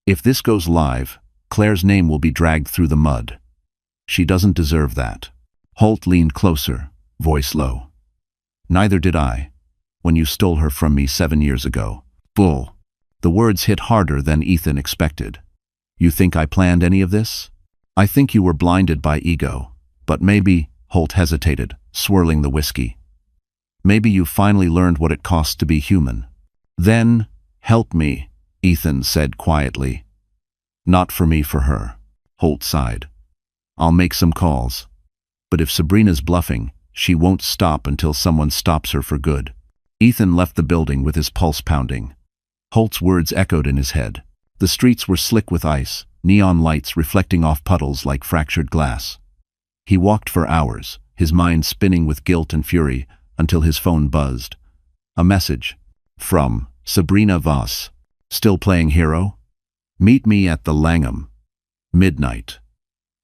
"If this goes live, Claire's name will be dragged through the mud. She doesn't deserve that." Holt leaned closer, voice low. "Neither did I, when you stole her from me 7 years ago." "Bull." The words hit harder than Ethan expected. "You think I planned any of this? I think you were blinded by ego. But maybe, Holt hesitated, swirling the whiskey. Maybe you finally learned what it costs to be human. Then, help me, Ethan said quietly. Not for me, for her. Holt sighed. I'll make some calls. But if Sabrina's bluffing, she won't stop until someone stops her for good. Ethan left the building with his pulse pounding. Holt's words echoed in his head. The streets were slick with ice, neon lights reflecting off puddles like fractured glass. He walked for hours, his mind spinning with guilt and fury, until his phone buzzed. A message. From Sabrina Voss. Still playing hero? Meet me at the Langham. Midnight.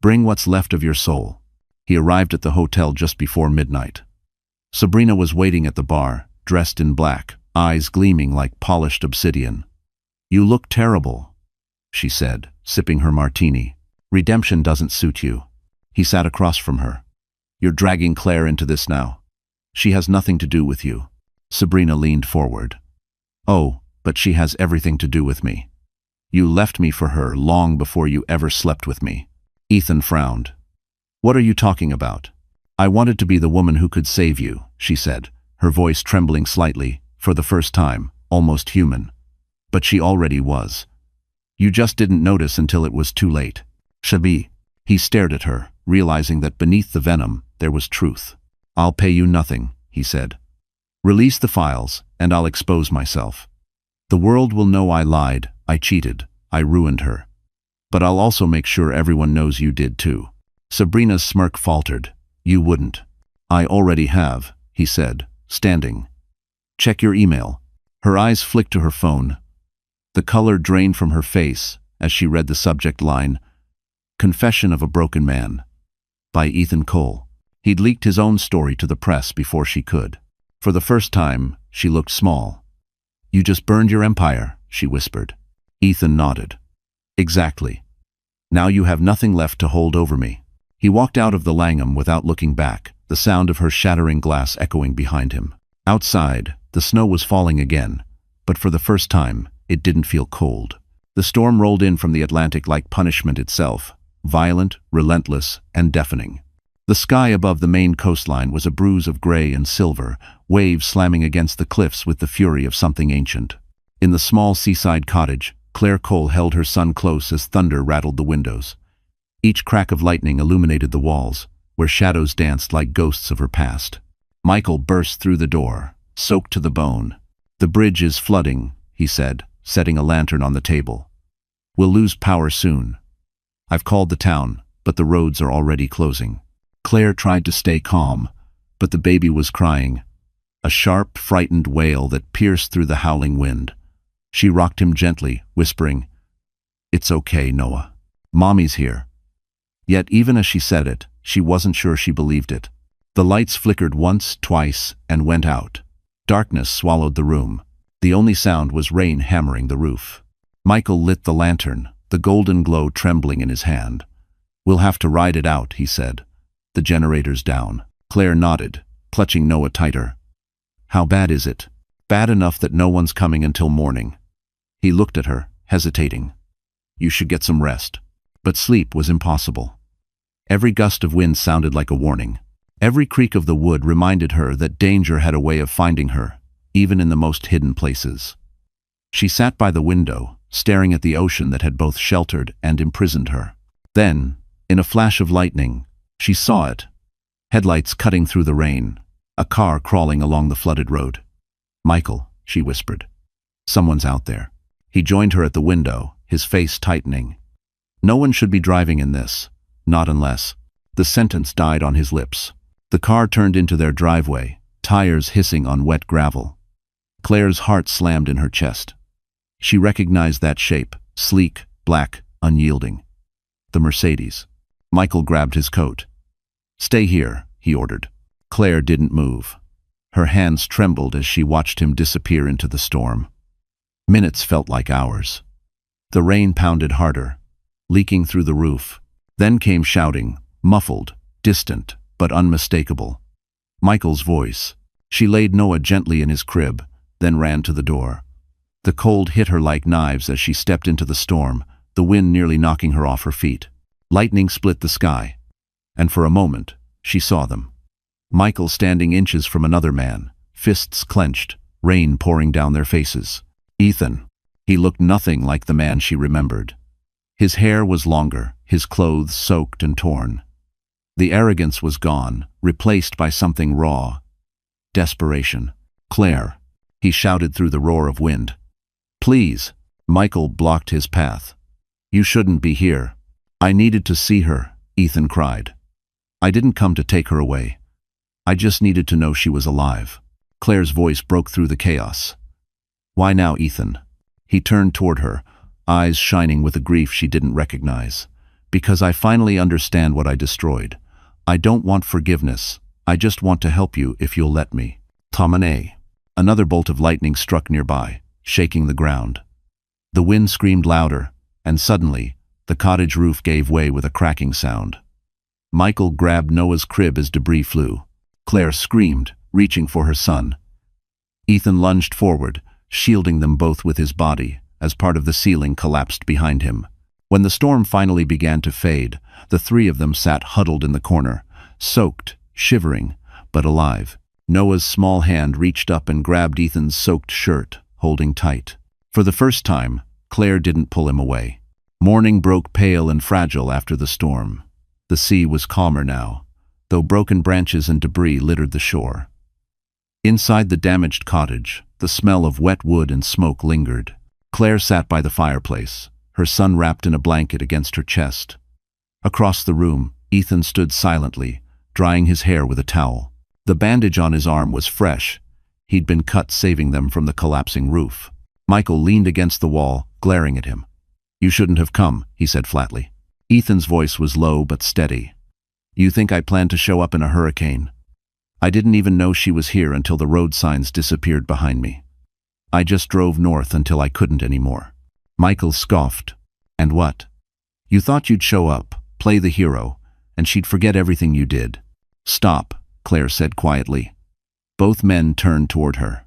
Bring what's left of your soul. He arrived at the hotel just before midnight. Sabrina was waiting at the bar, dressed in black, eyes gleaming like polished obsidian. You look terrible, she said, sipping her martini. Redemption doesn't suit you. He sat across from her. You're dragging Claire into this now. She has nothing to do with you. Sabrina leaned forward. Oh, but she has everything to do with me. You left me for her long before you ever slept with me. Ethan frowned. What are you talking about? I wanted to be the woman who could save you, she said, her voice trembling slightly, for the first time, almost human. But she already was. You just didn't notice until it was too late. Shabi. He stared at her, realizing that beneath the venom, there was truth. I'll pay you nothing, he said. Release the files, and I'll expose myself. The world will know I lied, I cheated, I ruined her. But I'll also make sure everyone knows you did too. Sabrina's smirk faltered. You wouldn't. I already have, he said, standing. Check your email. Her eyes flicked to her phone. The color drained from her face as she read the subject line, Confession of a Broken Man, by Ethan Cole. He'd leaked his own story to the press before she could. For the first time, she looked small. You just burned your empire, she whispered. Ethan nodded. Exactly. Now you have nothing left to hold over me. He walked out of the Langham without looking back, the sound of her shattering glass echoing behind him. Outside, the snow was falling again, but for the first time, it didn't feel cold. The storm rolled in from the Atlantic like punishment itself, violent, relentless, and deafening. The sky above the Maine coastline was a bruise of gray and silver, waves slamming against the cliffs with the fury of something ancient. In the small seaside cottage, Claire Cole held her son close as thunder rattled the windows. Each crack of lightning illuminated the walls, where shadows danced like ghosts of her past. Michael burst through the door, soaked to the bone. The bridge is flooding, he said, setting a lantern on the table. We'll lose power soon. I've called the town, but the roads are already closing. Claire tried to stay calm, but the baby was crying, a sharp, frightened wail that pierced through the howling wind. She rocked him gently, whispering, It's okay, Noah. Mommy's here. Yet even as she said it, she wasn't sure she believed it. The lights flickered once, twice, and went out. Darkness swallowed the room. The only sound was rain hammering the roof. Michael lit the lantern, the golden glow trembling in his hand. We'll have to ride it out, he said. The generator's down. Claire nodded, clutching Noah tighter. How bad is it? Bad enough that no one's coming until morning. He looked at her, hesitating. You should get some rest. But sleep was impossible. Every gust of wind sounded like a warning. Every creak of the wood reminded her that danger had a way of finding her, even in the most hidden places. She sat by the window, staring at the ocean that had both sheltered and imprisoned her. Then, in a flash of lightning, she saw it. Headlights cutting through the rain, a car crawling along the flooded road. Michael, she whispered. Someone's out there. He joined her at the window, his face tightening. No one should be driving in this, not unless. The sentence died on his lips. The car turned into their driveway, tires hissing on wet gravel. Claire's heart slammed in her chest. She recognized that shape, sleek, black, unyielding. The Mercedes. Michael grabbed his coat. Stay here, he ordered. Claire didn't move. Her hands trembled as she watched him disappear into the storm. Minutes felt like hours. The rain pounded harder, leaking through the roof. Then came shouting, muffled, distant, but unmistakable. Michael's voice. She laid Noah gently in his crib, then ran to the door. The cold hit her like knives as she stepped into the storm, the wind nearly knocking her off her feet. Lightning split the sky, and for a moment, she saw them. Michael standing inches from another man, fists clenched, rain pouring down their faces. Ethan. He looked nothing like the man she remembered. His hair was longer, his clothes soaked and torn. The arrogance was gone, replaced by something raw. Desperation. "Claire," he shouted through the roar of wind. "Please." Michael blocked his path. "You shouldn't be here." "I needed to see her," Ethan cried. "I didn't come to take her away. I just needed to know she was alive." Claire's voice broke through the chaos. "Why now, Ethan?" He turned toward her, eyes shining with a grief she didn't recognize. "Because I finally understand what I destroyed. I don't want forgiveness. I just want to help you if you'll let me." Tomane. Another bolt of lightning struck nearby, shaking the ground. The wind screamed louder, and suddenly, the cottage roof gave way with a cracking sound. Michael grabbed Noah's crib as debris flew. Claire screamed, reaching for her son. Ethan lunged forward, shielding them both with his body, as part of the ceiling collapsed behind him. When the storm finally began to fade, the three of them sat huddled in the corner, soaked, shivering, but alive. Noah's small hand reached up and grabbed Ethan's soaked shirt, holding tight. For the first time, Claire didn't pull him away. Morning broke pale and fragile after the storm. The sea was calmer now, though broken branches and debris littered the shore. Inside the damaged cottage, the smell of wet wood and smoke lingered. Claire sat by the fireplace, her son wrapped in a blanket against her chest. Across the room, Ethan stood silently, drying his hair with a towel. The bandage on his arm was fresh. He'd been cut saving them from the collapsing roof. Michael leaned against the wall, glaring at him. "You shouldn't have come," he said flatly. Ethan's voice was low but steady. "You think I planned to show up in a hurricane? I didn't even know she was here until the road signs disappeared behind me. I just drove north until I couldn't anymore." Michael scoffed. "And what? You thought you'd show up, play the hero, and she'd forget everything you did." "Stop," Claire said quietly. Both men turned toward her.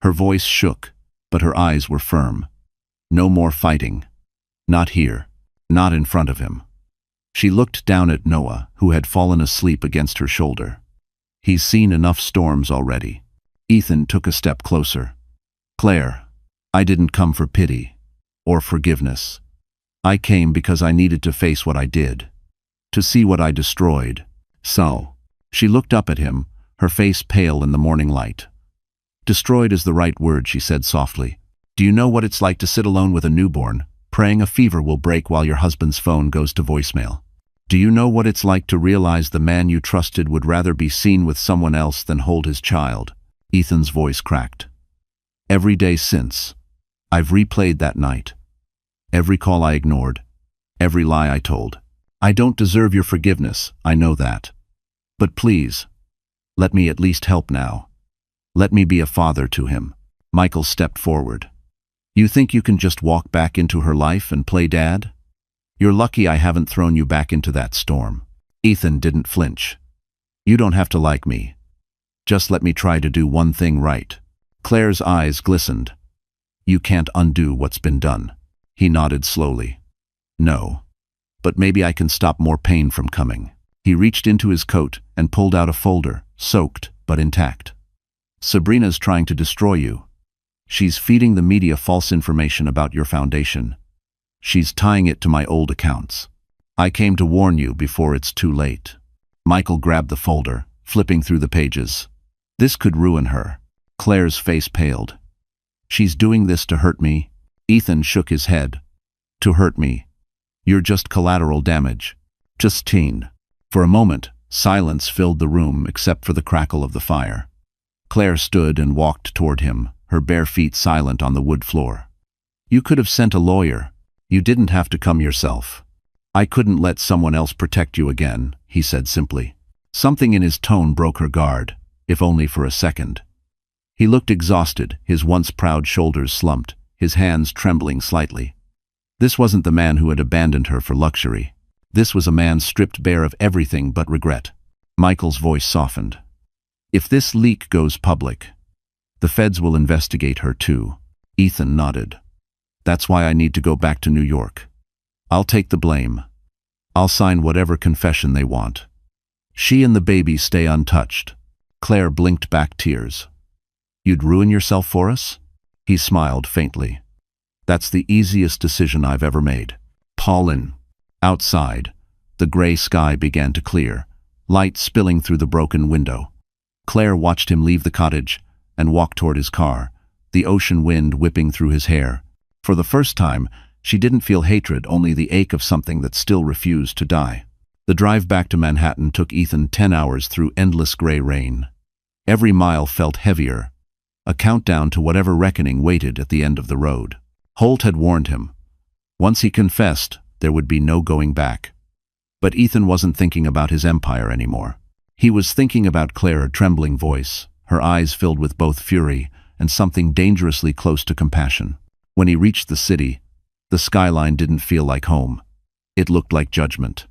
Her voice shook, but her eyes were firm. "No more fighting. Not here. Not in front of him." She looked down at Noah, who had fallen asleep against her shoulder. "He's seen enough storms already." Ethan took a step closer. "Claire, I didn't come for pity or forgiveness. I came because I needed to face what I did, to see what I destroyed." "So." She looked up at him, her face pale in the morning light. "Destroyed is the right word," she said softly. "Do you know what it's like to sit alone with a newborn, praying a fever will break while your husband's phone goes to voicemail? Do you know what it's like to realize the man you trusted would rather be seen with someone else than hold his child?" Ethan's voice cracked. "Every day since, I've replayed that night. Every call I ignored, every lie I told. I don't deserve your forgiveness, I know that. But please, let me at least help now. Let me be a father to him." Michael stepped forward. "You think you can just walk back into her life and play dad? You're lucky I haven't thrown you back into that storm." Ethan didn't flinch. "You don't have to like me. Just let me try to do one thing right." Claire's eyes glistened. "You can't undo what's been done." He nodded slowly. "No. But maybe I can stop more pain from coming." He reached into his coat and pulled out a folder, soaked but intact. "Sabrina's trying to destroy you. She's feeding the media false information about your foundation. She's tying it to my old accounts. I came to warn you before it's too late." Michael grabbed the folder, flipping through the pages. "This could ruin her." Claire's face paled. "She's doing this to hurt me?" Ethan shook his head. "To hurt me. You're just collateral damage. Just teen." For a moment, silence filled the room except for the crackle of the fire. Claire stood and walked toward him, her bare feet silent on the wood floor. "You could have sent a lawyer. You didn't have to come yourself." "I couldn't let someone else protect you again," he said simply. Something in his tone broke her guard, if only for a second. He looked exhausted, his once proud shoulders slumped, his hands trembling slightly. This wasn't the man who had abandoned her for luxury. This was a man stripped bare of everything but regret. Michael's voice softened. "If this leak goes public, the feds will investigate her too." Ethan nodded. "That's why I need to go back to New York. I'll take the blame. I'll sign whatever confession they want. She and the baby stay untouched. Claire blinked back tears. You'd ruin yourself for us? He smiled faintly. That's the easiest decision I've ever made. Paulin. Outside, the gray sky began to clear, light spilling through the broken window. Claire watched him leave the cottage and walk toward his car, the ocean wind whipping through his hair. For the first time, she didn't feel hatred, only the ache of something that still refused to die. The drive back to Manhattan took Ethan 10 hours through endless gray rain. Every mile felt heavier, a countdown to whatever reckoning waited at the end of the road. Holt had warned him. Once he confessed, there would be no going back. But Ethan wasn't thinking about his empire anymore. He was thinking about Claire, a trembling voice, her eyes filled with both fury and something dangerously close to compassion. When he reached the city, the skyline didn't feel like home. It looked like judgment.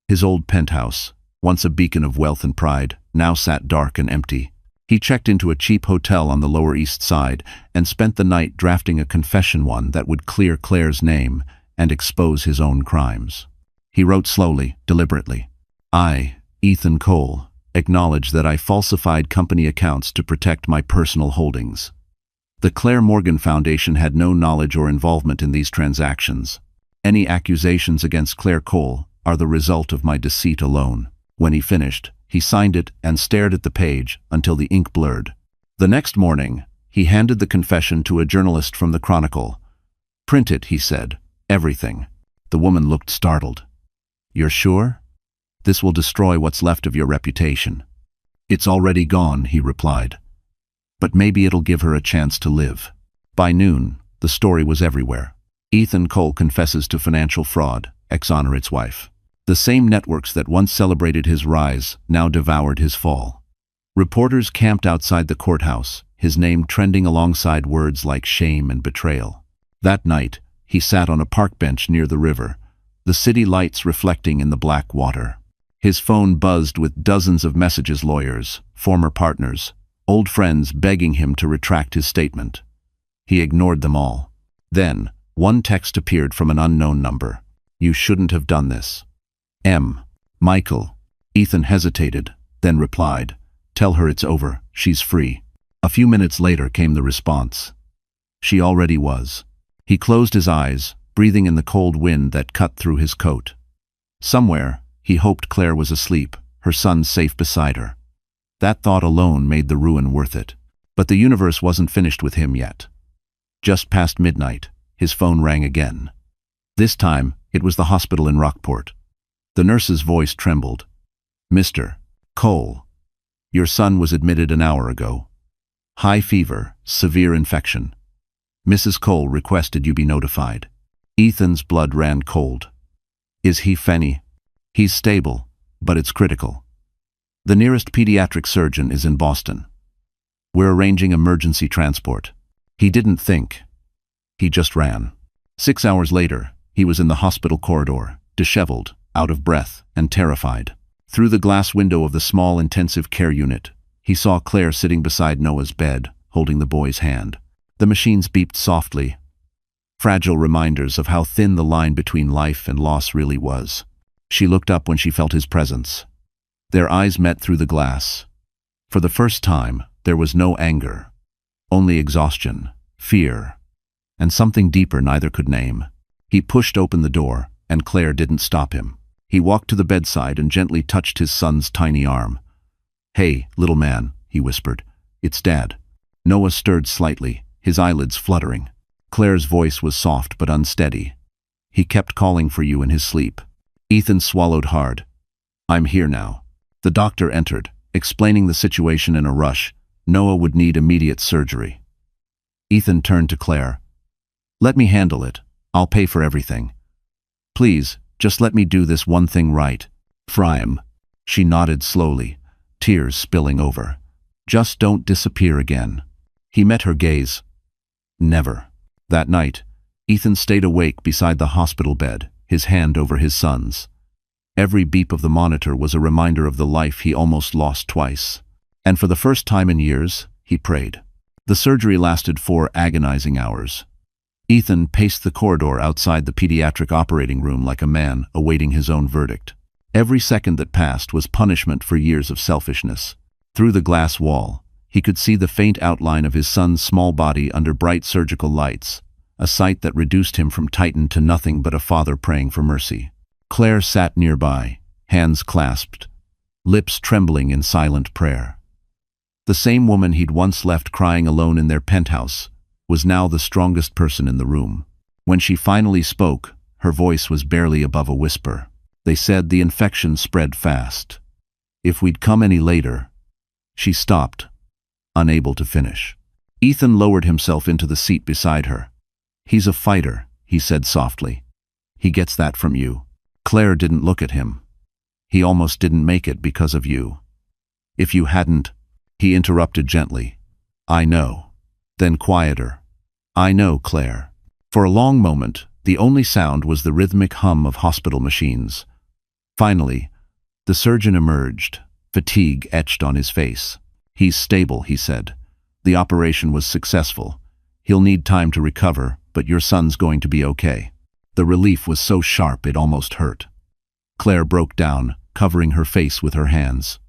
His old penthouse, once a beacon of wealth and pride, now sat dark and empty. He checked into a cheap hotel on the Lower East Side and spent the night drafting a confession, one that would clear Claire's name and expose his own crimes. He wrote slowly, deliberately. I, Ethan Cole, acknowledge that I falsified company accounts to protect my personal holdings. The Claire Morgan Foundation had no knowledge or involvement in these transactions. Any accusations against Claire Cole are the result of my deceit alone. When he finished, he signed it and stared at the page until the ink blurred. The next morning, he handed the confession to a journalist from the Chronicle. Print it, he said. Everything. The woman looked startled. You're sure? This will destroy what's left of your reputation. It's already gone, he replied. But maybe it'll give her a chance to live. By noon, the story was everywhere. Ethan Cole confesses to financial fraud, exonerates wife. The same networks that once celebrated his rise now devoured his fall. Reporters camped outside the courthouse, his name trending alongside words like shame and betrayal. That night, he sat on a park bench near the river, the city lights reflecting in the black water. His phone buzzed with dozens of messages, lawyers, former partners, old friends begging him to retract his statement. He ignored them all. Then, one text appeared from an unknown number. You shouldn't have done this. M. Michael. Ethan hesitated, then replied, Tell her it's over, she's free. A few minutes later came the response. She already was. He closed his eyes, breathing in the cold wind that cut through his coat. Somewhere, he hoped Claire was asleep, her son safe beside her. That thought alone made the ruin worth it. But the universe wasn't finished with him yet. Just past midnight, his phone rang again. This time, it was the hospital in Rockport. The nurse's voice trembled. Mr. Cole, your son was admitted an hour ago. High fever, severe infection. Mrs. Cole requested you be notified. Ethan's blood ran cold. Is he Fenny? He's stable, but it's critical. The nearest pediatric surgeon is in Boston. We're arranging emergency transport. He didn't think. He just ran. 6 hours later, he was in the hospital corridor, disheveled, out of breath, and terrified. Through the glass window of the small intensive care unit, he saw Claire sitting beside Noah's bed, holding the boy's hand. The machines beeped softly, fragile reminders of how thin the line between life and loss really was. She looked up when she felt his presence. Their eyes met through the glass. For the first time, there was no anger, only exhaustion, fear, and something deeper neither could name. He pushed open the door, and Claire didn't stop him. He walked to the bedside and gently touched his son's tiny arm. Hey, little man, he whispered. It's Dad. Noah stirred slightly, his eyelids fluttering. Claire's voice was soft but unsteady. He kept calling for you in his sleep. Ethan swallowed hard. I'm here now. The doctor entered, explaining the situation in a rush. Noah would need immediate surgery. Ethan turned to Claire. Let me handle it. I'll pay for everything. Please, just let me do this one thing right. Frym. She nodded slowly, tears spilling over. Just don't disappear again. He met her gaze. Never. That night, Ethan stayed awake beside the hospital bed, his hand over his son's. Every beep of the monitor was a reminder of the life he almost lost twice. And for the first time in years, he prayed. The surgery lasted 4 agonizing hours. Ethan paced the corridor outside the pediatric operating room like a man awaiting his own verdict. Every second that passed was punishment for years of selfishness. Through the glass wall, he could see the faint outline of his son's small body under bright surgical lights, a sight that reduced him from Titan to nothing but a father praying for mercy. Claire sat nearby, hands clasped, lips trembling in silent prayer. The same woman he'd once left crying alone in their penthouse was now the strongest person in the room. When she finally spoke, her voice was barely above a whisper. They said the infection spread fast. If we'd come any later. She stopped, unable to finish. Ethan lowered himself into the seat beside her. He's a fighter, he said softly. He gets that from you. Claire didn't look at him. He almost didn't make it because of you. If you hadn't, he interrupted gently. I know. Then quieter. I know, Claire. For a long moment, the only sound was the rhythmic hum of hospital machines. Finally, the surgeon emerged, fatigue etched on his face. He's stable, he said. The operation was successful. He'll need time to recover, but your son's going to be okay. The relief was so sharp it almost hurt. Claire broke down, covering her face with her hands.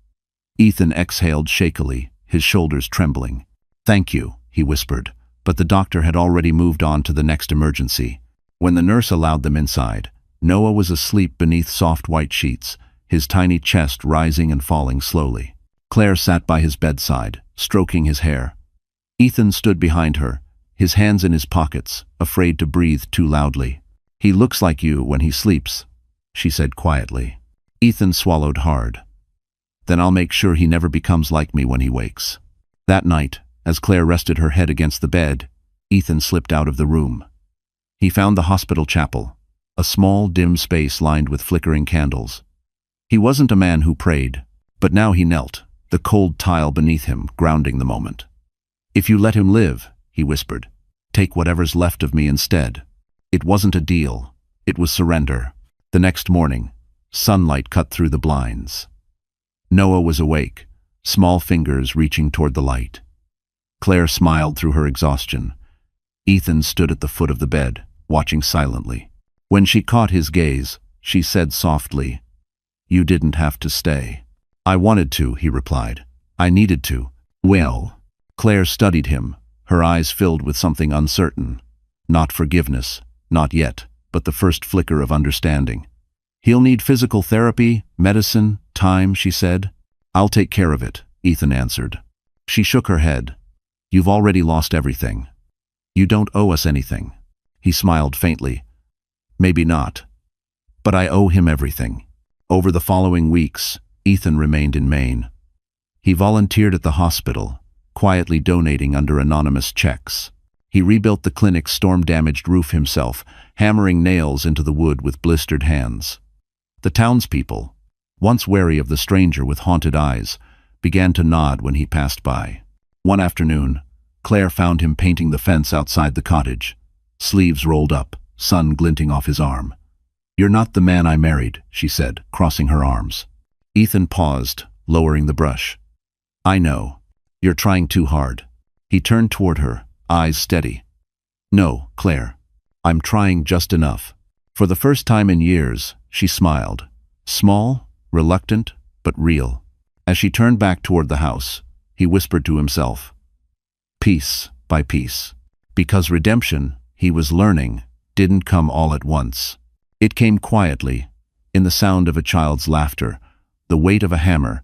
Ethan exhaled shakily, his shoulders trembling. Thank you, he whispered, but the doctor had already moved on to the next emergency. When the nurse allowed them inside, Noah was asleep beneath soft white sheets, his tiny chest rising and falling slowly. Claire sat by his bedside, stroking his hair. Ethan stood behind her, his hands in his pockets, afraid to breathe too loudly. He looks like you when he sleeps, she said quietly. Ethan swallowed hard. Then I'll make sure he never becomes like me when he wakes. That night, as Claire rested her head against the bed, Ethan slipped out of the room. He found the hospital chapel, a small, dim space lined with flickering candles. He wasn't a man who prayed, but now he knelt, the cold tile beneath him grounding the moment. If you let him live, he whispered, take whatever's left of me instead. It wasn't a deal. It was surrender. The next morning, sunlight cut through the blinds. Noah was awake, small fingers reaching toward the light. Claire smiled through her exhaustion. Ethan stood at the foot of the bed, watching silently. When she caught his gaze, she said softly, "You didn't have to stay." "I wanted to," he replied. "I needed to." "Well." Claire studied him, her eyes filled with something uncertain. Not forgiveness, not yet, but the first flicker of understanding. "He'll need physical therapy, medicine, time," she said. "I'll take care of it," Ethan answered. She shook her head. "You've already lost everything. You don't owe us anything." He smiled faintly. "Maybe not. But I owe him everything." Over the following weeks, Ethan remained in Maine. He volunteered at the hospital, quietly donating under anonymous checks. He rebuilt the clinic's storm-damaged roof himself, hammering nails into the wood with blistered hands. The townspeople, once wary of the stranger with haunted eyes, began to nod when he passed by. One afternoon, Claire found him painting the fence outside the cottage, sleeves rolled up, sun glinting off his arm. "You're not the man I married," she said, crossing her arms. Ethan paused, lowering the brush. "I know. You're trying too hard." He turned toward her, eyes steady. "No, Claire. I'm trying just enough." For the first time in years, she smiled. Small, reluctant, but real. As she turned back toward the house, he whispered to himself, piece by piece. Because redemption, he was learning, didn't come all at once. It came quietly, in the sound of a child's laughter, the weight of a hammer,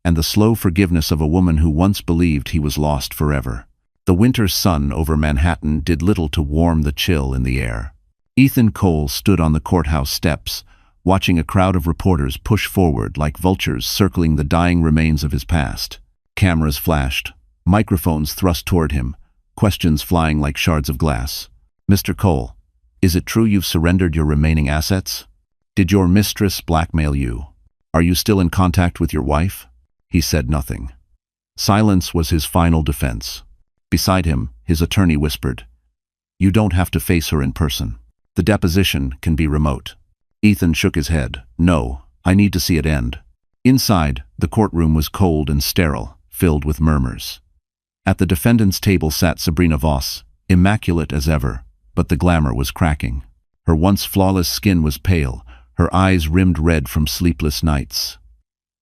and the slow forgiveness of a woman who once believed he was lost forever. The winter sun over Manhattan did little to warm the chill in the air. Ethan Cole stood on the courthouse steps, watching a crowd of reporters push forward like vultures circling the dying remains of his past. Cameras flashed, microphones thrust toward him, questions flying like shards of glass. "Mr. Cole, is it true you've surrendered your remaining assets? Did your mistress blackmail you? Are you still in contact with your wife?" He said nothing. Silence was his final defense. Beside him, his attorney whispered, "You don't have to face her in person. The deposition can be remote." Ethan shook his head. "No, I need to see it end." Inside, the courtroom was cold and sterile, filled with murmurs. At the defendant's table sat Sabrina Voss, immaculate as ever, but the glamour was cracking. Her once flawless skin was pale, her eyes rimmed red from sleepless nights.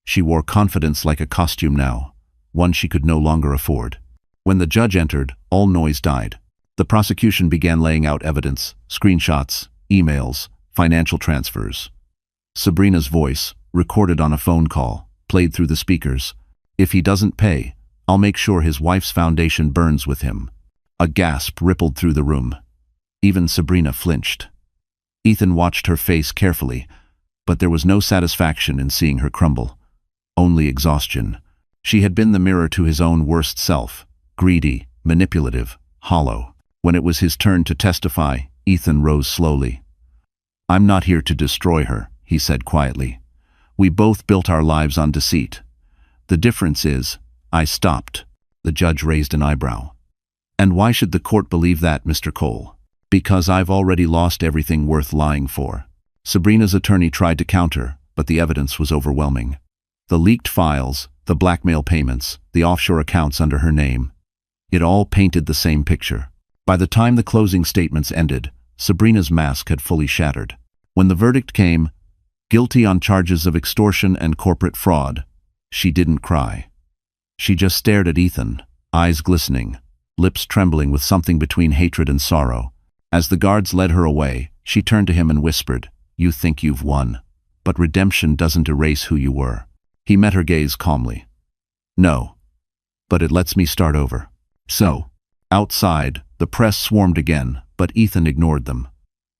She wore confidence like a costume now, one she could no longer afford. When the judge entered, all noise died. The prosecution began laying out evidence, screenshots, emails, financial transfers. Sabrina's voice, recorded on a phone call, played through the speakers. "If he doesn't pay, I'll make sure his wife's foundation burns with him." A gasp rippled through the room. Even Sabrina flinched. Ethan watched her face carefully, but there was no satisfaction in seeing her crumble. Only exhaustion. She had been the mirror to his own worst self, greedy, manipulative, hollow. When it was his turn to testify, Ethan rose slowly. "I'm not here to destroy her," he said quietly. "We both built our lives on deceit. The difference is, I stopped." The judge raised an eyebrow. "And why should the court believe that, Mr. Cole?" "Because I've already lost everything worth lying for." Sabrina's attorney tried to counter, but the evidence was overwhelming. The leaked files, the blackmail payments, the offshore accounts under her name. It all painted the same picture. By the time the closing statements ended, Sabrina's mask had fully shattered. When the verdict came, guilty on charges of extortion and corporate fraud, she didn't cry. She just stared at Ethan, eyes glistening, lips trembling with something between hatred and sorrow. As the guards led her away, she turned to him and whispered, "You think you've won, but redemption doesn't erase who you were." He met her gaze calmly. "No, but it lets me start over." So, outside, the press swarmed again, but Ethan ignored them.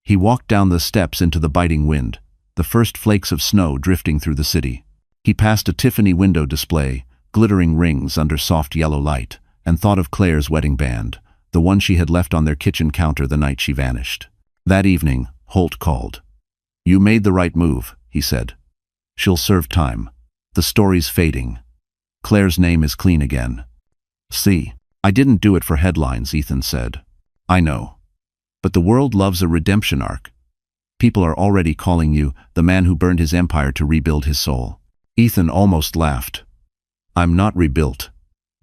He walked down the steps into the biting wind, the first flakes of snow drifting through the city. He passed a Tiffany window display, glittering rings under soft yellow light, and thought of Claire's wedding band, the one she had left on their kitchen counter the night she vanished. That evening, Holt called. "You made the right move," he said. "She'll serve time. The story's fading. Claire's name is clean again." "See, I didn't do it for headlines," Ethan said. "I know. But the world loves a redemption arc. People are already calling you the man who burned his empire to rebuild his soul." Ethan almost laughed. "I'm not rebuilt.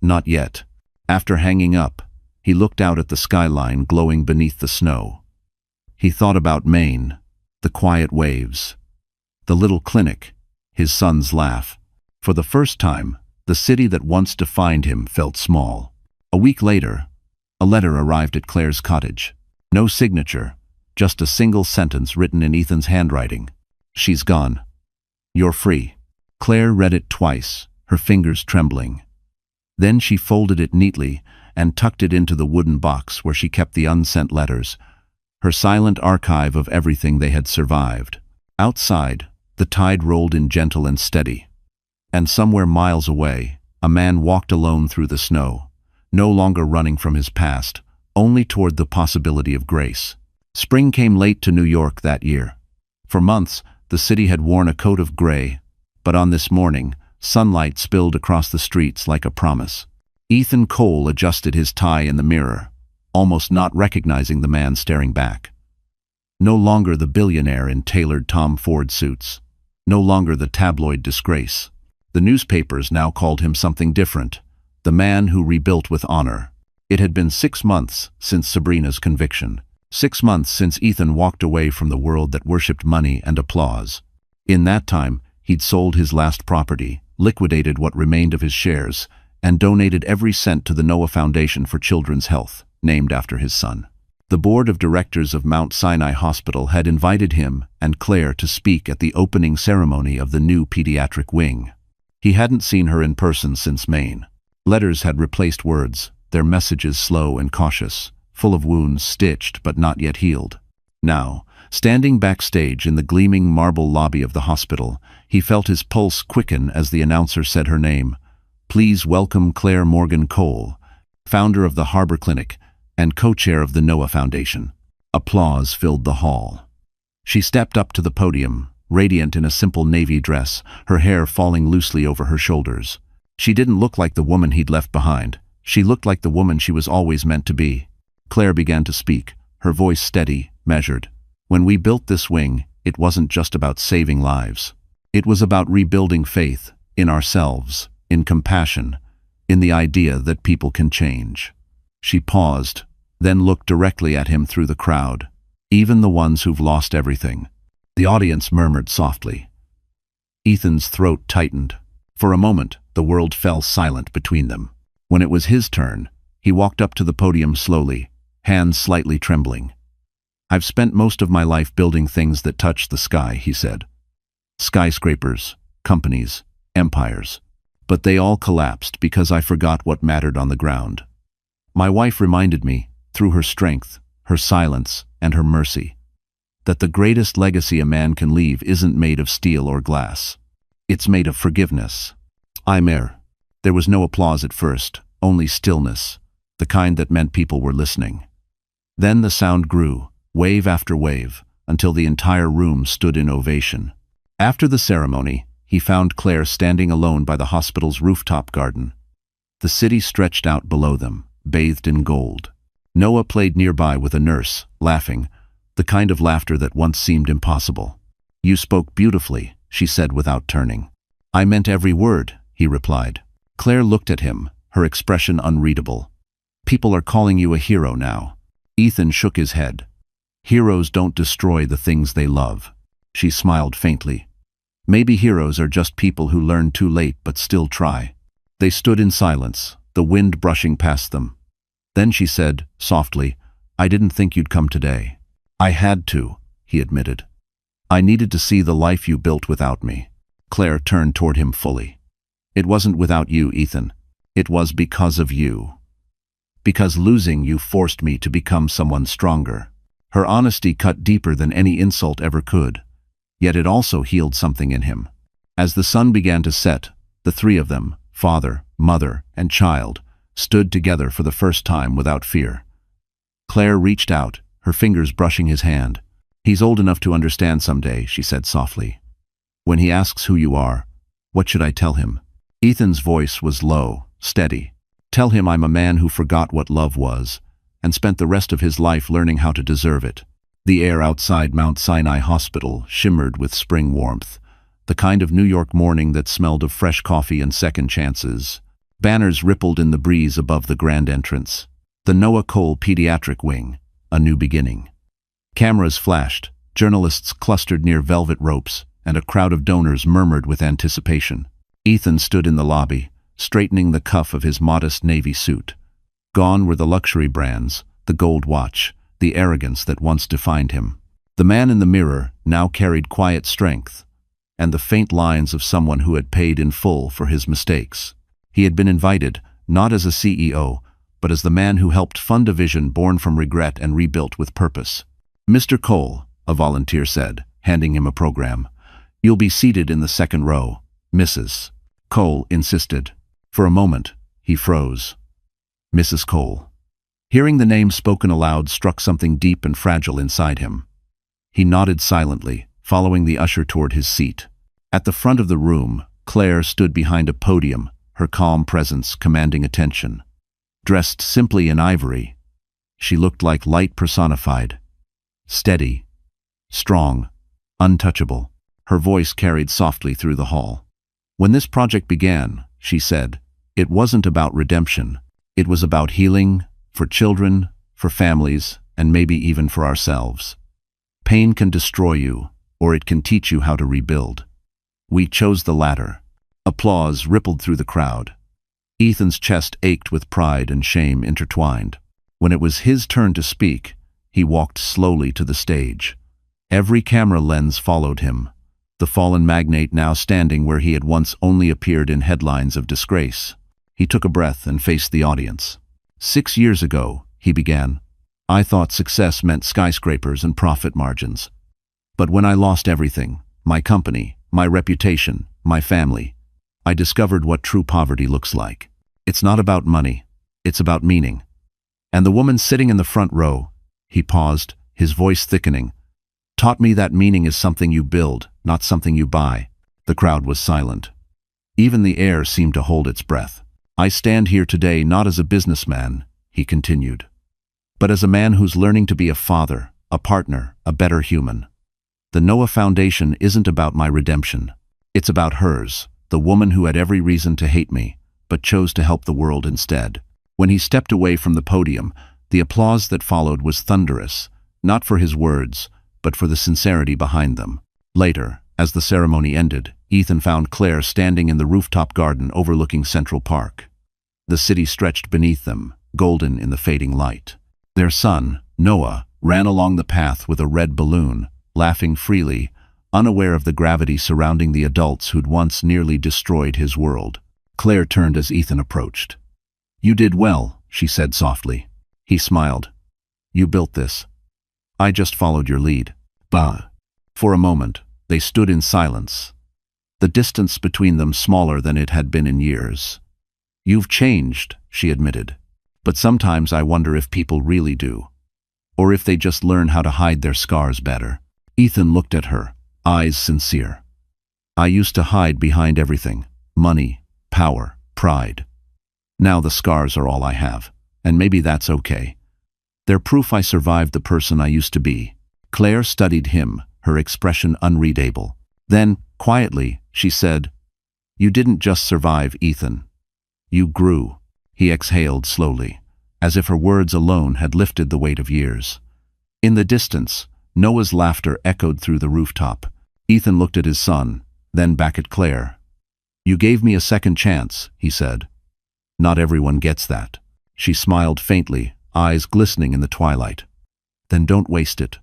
Not yet." After hanging up, he looked out at the skyline glowing beneath the snow. He thought about Maine, the quiet waves, the little clinic, his son's laugh. For the first time, the city that once defined him felt small. A week later, a letter arrived at Claire's cottage. No signature, just a single sentence written in Ethan's handwriting. "She's gone. You're free." Claire read it twice, her fingers trembling. Then she folded it neatly and tucked it into the wooden box where she kept the unsent letters, her silent archive of everything they had survived. Outside, the tide rolled in gentle and steady. And somewhere miles away, a man walked alone through the snow, no longer running from his past, only toward the possibility of grace. Spring came late to New York that year. For months, the city had worn a coat of gray, but on this morning, sunlight spilled across the streets like a promise. Ethan Cole adjusted his tie in the mirror, almost not recognizing the man staring back. No longer the billionaire in tailored Tom Ford suits. No longer the tabloid disgrace. The newspapers now called him something different. The man who rebuilt with honor. It had been 6 months since Sabrina's conviction. 6 months since Ethan walked away from the world that worshipped money and applause. In that time, he'd sold his last property, liquidated what remained of his shares, and donated every cent to the Noah Foundation for Children's Health, named after his son. The board of directors of Mount Sinai Hospital had invited him and Claire to speak at the opening ceremony of the new pediatric wing. He hadn't seen her in person since Maine. Letters had replaced words, their messages slow and cautious, full of wounds stitched but not yet healed. Now, standing backstage in the gleaming marble lobby of the hospital, he felt his pulse quicken as the announcer said her name. "Please welcome Claire Morgan Cole, founder of the Harbor Clinic and co-chair of the Noah Foundation." Applause filled the hall. She stepped up to the podium, radiant in a simple navy dress, her hair falling loosely over her shoulders. She didn't look like the woman he'd left behind. She looked like the woman she was always meant to be. Claire began to speak, her voice steady, measured. "When we built this wing, it wasn't just about saving lives. It was about rebuilding faith in ourselves, in compassion, in the idea that people can change." She paused, then looked directly at him through the crowd. "Even the ones who've lost everything. The audience murmured softly. Ethan's throat tightened. For a moment, the world fell silent between them. When it was his turn, he walked up to the podium slowly, hands slightly trembling. "I've spent most of my life building things that touch the sky," he said. "Skyscrapers, companies, empires. But they all collapsed because I forgot what mattered on the ground. My wife reminded me, through her strength, her silence, and her mercy, that the greatest legacy a man can leave isn't made of steel or glass. It's made of forgiveness." There was no applause at first, only stillness, the kind that meant people were listening. Then the sound grew, wave after wave, until the entire room stood in ovation. After the ceremony, he found Claire standing alone by the hospital's rooftop garden. The city stretched out below them, bathed in gold. Noah played nearby with a nurse, laughing, the kind of laughter that once seemed impossible. "You spoke beautifully," she said without turning. "I meant every word," he replied. Claire looked at him, her expression unreadable. "People are calling you a hero now." Ethan shook his head. "Heroes don't destroy the things they love." She smiled faintly. "Maybe heroes are just people who learn too late but still try." They stood in silence, the wind brushing past them. Then she said, softly, "I didn't think you'd come today." "I had to," he admitted. "I needed to see the life you built without me." Claire turned toward him fully. "It wasn't without you, Ethan. It was because of you. Because losing you forced me to become someone stronger." Her honesty cut deeper than any insult ever could. Yet it also healed something in him. As the sun began to set, the three of them, father, mother, and child, stood together for the first time without fear. Claire reached out, her fingers brushing his hand. "He's old enough to understand someday," she said softly. "When he asks who you are, what should I tell him?" Ethan's voice was low, steady. "Tell him I'm a man who forgot what love was, and spent the rest of his life learning how to deserve it." The air outside Mount Sinai Hospital shimmered with spring warmth, the kind of New York morning that smelled of fresh coffee and second chances. Banners rippled in the breeze above the grand entrance. The Noah Cole Pediatric Wing, a new beginning. Cameras flashed, journalists clustered near velvet ropes, and a crowd of donors murmured with anticipation. Ethan stood in the lobby, straightening the cuff of his modest navy suit. Gone were the luxury brands, the gold watch, the arrogance that once defined him. The man in the mirror now carried quiet strength, and the faint lines of someone who had paid in full for his mistakes. He had been invited, not as a CEO, but as the man who helped fund a vision born from regret and rebuilt with purpose. "Mr. Cole," a volunteer said, handing him a program. "You'll be seated in the second row, Mrs." Cole insisted. For a moment, he froze. Mrs. Cole. Hearing the name spoken aloud struck something deep and fragile inside him. He nodded silently, following the usher toward his seat. At the front of the room, Claire stood behind a podium, her calm presence commanding attention. Dressed simply in ivory, she looked like light personified. Steady, strong, untouchable. Her voice carried softly through the hall. "When this project began," she said, "it wasn't about redemption. It was about healing, for children, for families, and maybe even for ourselves. Pain can destroy you, or it can teach you how to rebuild. We chose the latter." Applause rippled through the crowd. Ethan's chest ached with pride and shame intertwined. When it was his turn to speak, he walked slowly to the stage. Every camera lens followed him, the fallen magnate now standing where he had once only appeared in headlines of disgrace. He took a breath and faced the audience. "6 years ago," he began, "I thought success meant skyscrapers and profit margins. But when I lost everything, my company, my reputation, my family, I discovered what true poverty looks like. It's not about money, it's about meaning. And the woman sitting in the front row," he paused, his voice thickening, "taught me that meaning is something you build, not something you buy." The crowd was silent. Even the air seemed to hold its breath. "I stand here today not as a businessman," he continued, "but as a man who's learning to be a father, a partner, a better human. The Noah Foundation isn't about my redemption. It's about hers, the woman who had every reason to hate me, but chose to help the world instead." When he stepped away from the podium, the applause that followed was thunderous, not for his words, but for the sincerity behind them. Later, as the ceremony ended, Ethan found Claire standing in the rooftop garden overlooking Central Park. The city stretched beneath them, golden in the fading light. Their son, Noah, ran along the path with a red balloon, laughing freely, unaware of the gravity surrounding the adults who'd once nearly destroyed his world. Claire turned as Ethan approached. "You did well," she said softly. He smiled. "You built this. I just followed your lead." Bah. For a moment, they stood in silence, the distance between them smaller than it had been in years. "You've changed," she admitted. "But sometimes I wonder if people really do. Or if they just learn how to hide their scars better." Ethan looked at her, eyes sincere. "I used to hide behind everything: money, power, pride. Now the scars are all I have, and maybe that's okay. They're proof I survived the person I used to be." Claire studied him, her expression unreadable. Then, quietly, she said, "You didn't just survive, Ethan. You grew." He exhaled slowly, as if her words alone had lifted the weight of years. In the distance, Noah's laughter echoed through the rooftop. Ethan looked at his son, then back at Claire. "You gave me a second chance," he said. "Not everyone gets that." She smiled faintly, eyes glistening in the twilight. "Then don't waste it."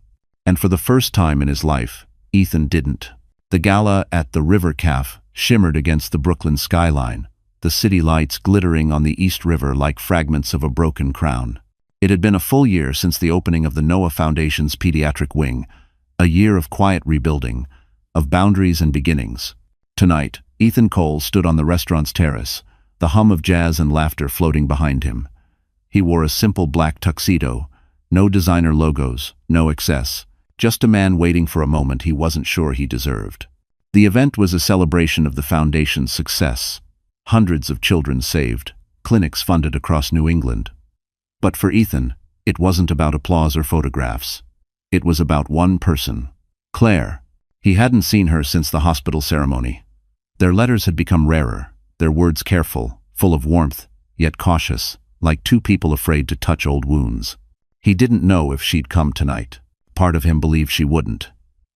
And for the first time in his life, Ethan didn't. The gala at the River Cafe shimmered against the Brooklyn skyline, the city lights glittering on the East River like fragments of a broken crown. It had been a full year since the opening of the Noah Foundation's pediatric wing, a year of quiet rebuilding, of boundaries and beginnings. Tonight, Ethan Cole stood on the restaurant's terrace, the hum of jazz and laughter floating behind him. He wore a simple black tuxedo, no designer logos, no excess, just a man waiting for a moment he wasn't sure he deserved. The event was a celebration of the Foundation's success. Hundreds of children saved, clinics funded across New England. But for Ethan, it wasn't about applause or photographs. It was about one person, Claire. He hadn't seen her since the hospital ceremony. Their letters had become rarer, their words careful, full of warmth, yet cautious, like two people afraid to touch old wounds. He didn't know if she'd come tonight. Part of him believed she wouldn't.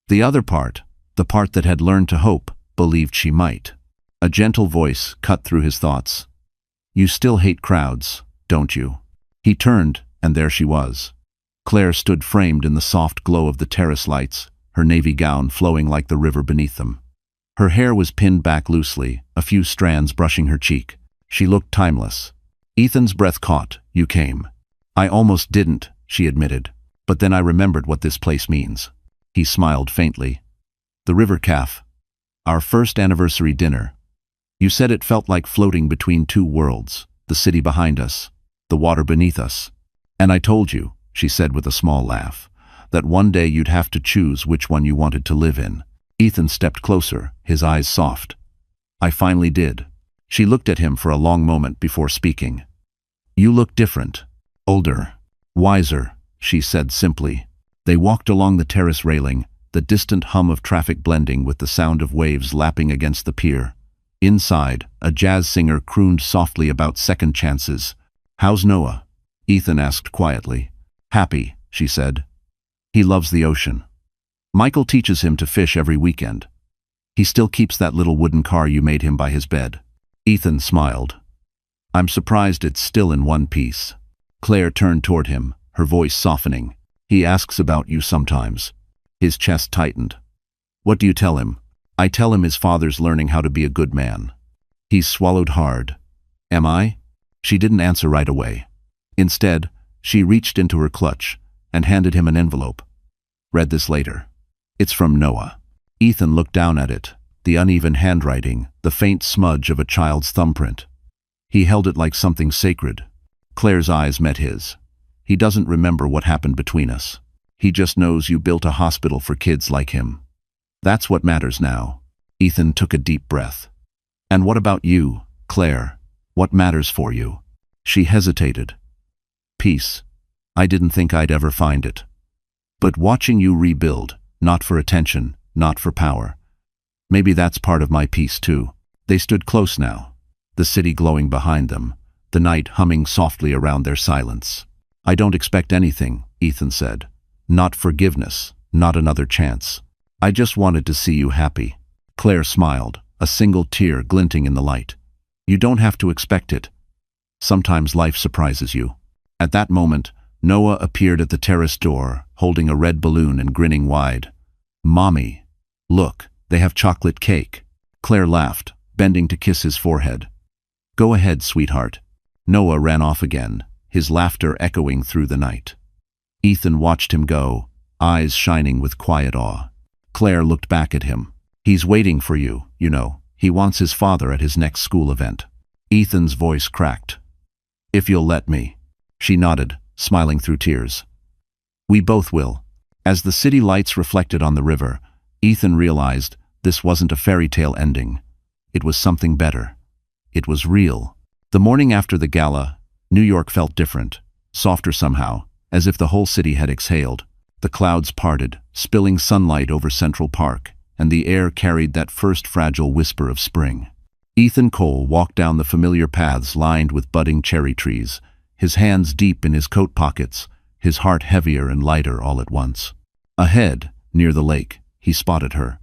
The other part, the part that had learned to hope, believed she might. A gentle voice cut through his thoughts. "You still hate crowds, don't you?" He turned, and there she was. Claire stood framed in the soft glow of the terrace lights, her navy gown flowing like the river beneath them. Her hair was pinned back loosely, a few strands brushing her cheek. She looked timeless. Ethan's breath caught. "You came." "I almost didn't," she admitted. "But then I remembered what this place means." He smiled faintly. "The River Cafe. Our first anniversary dinner. You said it felt like floating between two worlds, the city behind us, the water beneath us. And I told you," she said with a small laugh, "that one day you'd have to choose which one you wanted to live in." Ethan stepped closer, his eyes soft. "I finally did." She looked at him for a long moment before speaking. "You look different, older, wiser," she said simply. They walked along the terrace railing, the distant hum of traffic blending with the sound of waves lapping against the pier. Inside, a jazz singer crooned softly about second chances. "How's Noah?" Ethan asked quietly. "Happy," she said. "He loves the ocean. Michael teaches him to fish every weekend. He still keeps that little wooden car you made him by his bed." Ethan smiled. "I'm surprised it's still in one piece." Claire turned toward him, her voice softening. "He asks about you sometimes." His chest tightened. "What do you tell him?" "I tell him his father's learning how to be a good man." He swallowed hard. "Am I?" She didn't answer right away. Instead, she reached into her clutch and handed him an envelope. "Read this later. It's from Noah." Ethan looked down at it, the uneven handwriting, the faint smudge of a child's thumbprint. He held it like something sacred. Claire's eyes met his. "He doesn't remember what happened between us. He just knows you built a hospital for kids like him. That's what matters now." Ethan took a deep breath. "And what about you, Claire? What matters for you?" She hesitated. "Peace. I didn't think I'd ever find it. But watching you rebuild, not for attention, not for power. Maybe that's part of my peace too." They stood close now, the city glowing behind them, the night humming softly around their silence. "I don't expect anything," Ethan said. "Not forgiveness, not another chance. I just wanted to see you happy. Claire smiled, a single tear glinting in the light. You don't have to expect it. Sometimes life surprises you. At that moment, Noah appeared at the terrace door, holding a red balloon and grinning wide. Mommy, look, they have chocolate cake. Claire laughed, bending to kiss his forehead. Go ahead, sweetheart. Noah ran off again, his laughter echoing through the night. Ethan watched him go, eyes shining with quiet awe. Claire looked back at him. He's waiting for you, you know. He wants his father at his next school event. Ethan's voice cracked. If you'll let me. She nodded, smiling through tears. We both will. As the city lights reflected on the river, Ethan realized this wasn't a fairy tale ending. It was something better. It was real. The morning after the gala, New York felt different, softer somehow, as if the whole city had exhaled. The clouds parted, spilling sunlight over Central Park, and the air carried that first fragile whisper of spring. Ethan Cole walked down the familiar paths lined with budding cherry trees, his hands deep in his coat pockets, his heart heavier and lighter all at once. Ahead, near the lake, he spotted her.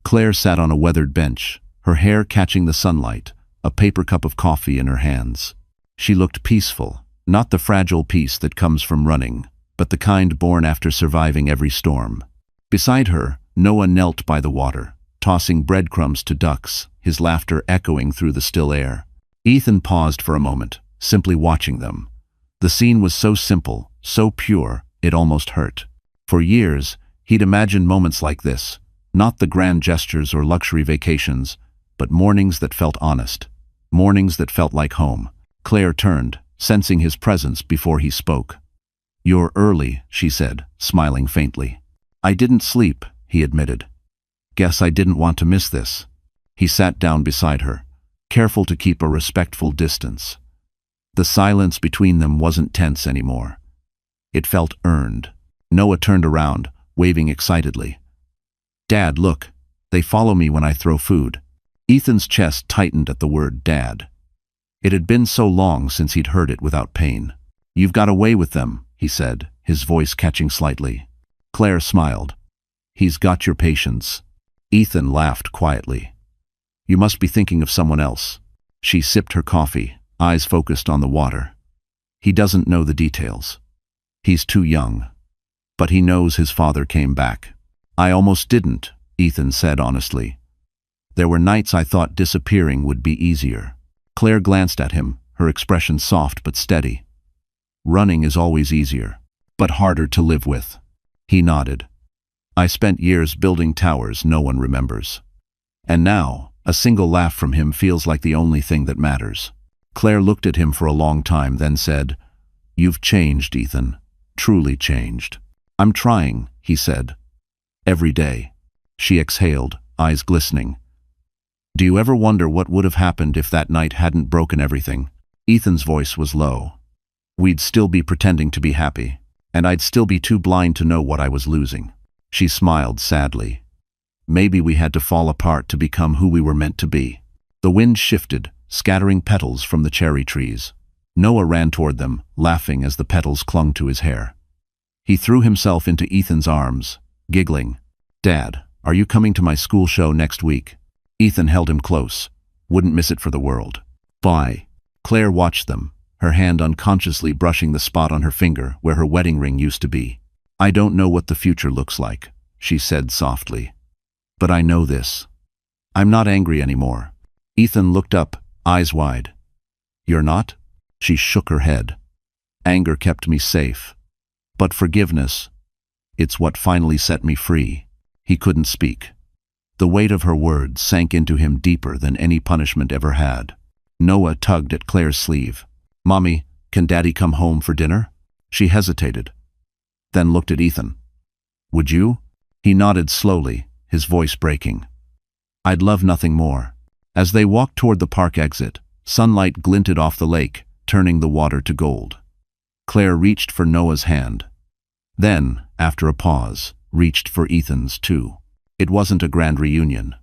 Claire sat on a weathered bench, her hair catching the sunlight, a paper cup of coffee in her hands. She looked peaceful, not the fragile peace that comes from running, but the kind born after surviving every storm. Beside her, Noah knelt by the water, tossing breadcrumbs to ducks, his laughter echoing through the still air. Ethan paused for a moment, simply watching them. The scene was so simple, so pure, it almost hurt. For years, he'd imagined moments like this, not the grand gestures or luxury vacations, but mornings that felt honest, mornings that felt like home. Claire turned, sensing his presence before he spoke. You're early, she said, smiling faintly. I didn't sleep, he admitted. Guess I didn't want to miss this. He sat down beside her, careful to keep a respectful distance. The silence between them wasn't tense anymore. It felt earned. Noah turned around, waving excitedly. Dad, look. They follow me when I throw food. Ethan's chest tightened at the word Dad. It had been so long since he'd heard it without pain. You've got away with them, he said, his voice catching slightly. Claire smiled. He's got your patience. Ethan laughed quietly. You must be thinking of someone else. She sipped her coffee, eyes focused on the water. He doesn't know the details. He's too young. But he knows his father came back. I almost didn't, Ethan said honestly. There were nights I thought disappearing would be easier. Claire glanced at him, her expression soft but steady. Running is always easier, but harder to live with. He nodded. I spent years building towers no one remembers. And now, a single laugh from him feels like the only thing that matters. Claire looked at him for a long time, then said, You've changed, Ethan. Truly changed. I'm trying, he said. Every day. She exhaled, eyes glistening. Do you ever wonder what would have happened if that night hadn't broken everything? Ethan's voice was low. We'd still be pretending to be happy, and I'd still be too blind to know what I was losing. She smiled sadly. Maybe we had to fall apart to become who we were meant to be. The wind shifted, scattering petals from the cherry trees. Noah ran toward them, laughing as the petals clung to his hair. He threw himself into Ethan's arms, giggling. Dad, are you coming to my school show next week? Ethan held him close. Wouldn't miss it for the world. Bye. Claire watched them, her hand unconsciously brushing the spot on her finger where her wedding ring used to be. I don't know what the future looks like, she said softly. But I know this. I'm not angry anymore. Ethan looked up, eyes wide. You're not? She shook her head. Anger kept me safe. But forgiveness, it's what finally set me free. He couldn't speak. The weight of her words sank into him deeper than any punishment ever had. Noah tugged at Claire's sleeve. Mommy, can Daddy come home for dinner? She hesitated, then looked at Ethan. Would you? He nodded slowly, his voice breaking. I'd love nothing more. As they walked toward the park exit, sunlight glinted off the lake, turning the water to gold. Claire reached for Noah's hand. Then, after a pause, reached for Ethan's too. It wasn't a grand reunion.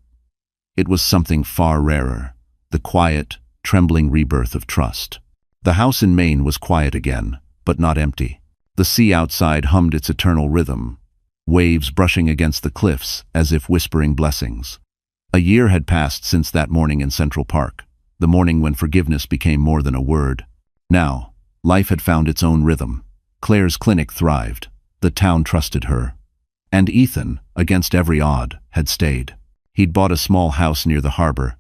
It was something far rarer, the quiet, trembling rebirth of trust. The house in Maine was quiet again, but not empty. The sea outside hummed its eternal rhythm. waves brushing against the cliffs as if whispering blessings. A year had passed since that morning in Central Park, the morning when forgiveness became more than a word. Now, life had found its own rhythm. Claire's clinic thrived. The town trusted her. And Ethan, against every odd, had stayed. He'd bought a small house near the harbor,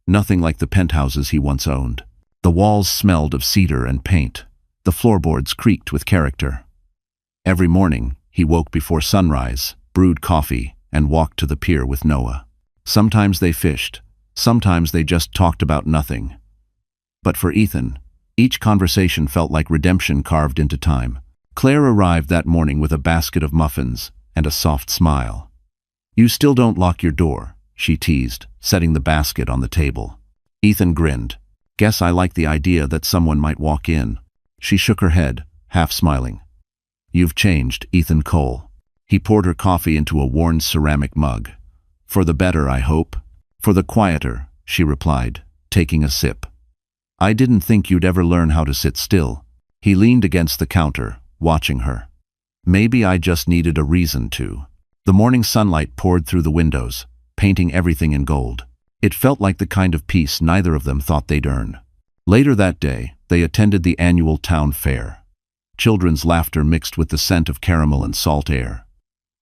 nothing like the penthouses he once owned. The walls smelled of cedar and paint. The floorboards creaked with character. Every morning, he woke before sunrise, brewed coffee, and walked to the pier with Noah. Sometimes they fished, sometimes they just talked about nothing. But for Ethan, each conversation felt like redemption carved into time. Claire arrived that morning with a basket of muffins and a soft smile. "You still don't lock your door," she teased, setting the basket on the table. Ethan grinned. "Guess I like the idea that someone might walk in." She shook her head, half smiling. "You've changed, Ethan Cole." He poured her coffee into a worn ceramic mug. "For the better, I hope." "For the quieter," she replied, taking a sip. "I didn't think you'd ever learn how to sit still." He leaned against the counter, watching her. "Maybe I just needed a reason to." The morning sunlight poured through the windows, painting everything in gold. It felt like the kind of peace neither of them thought they'd earn. Later that day, they attended the annual town fair. Children's laughter mixed with the scent of caramel and salt air.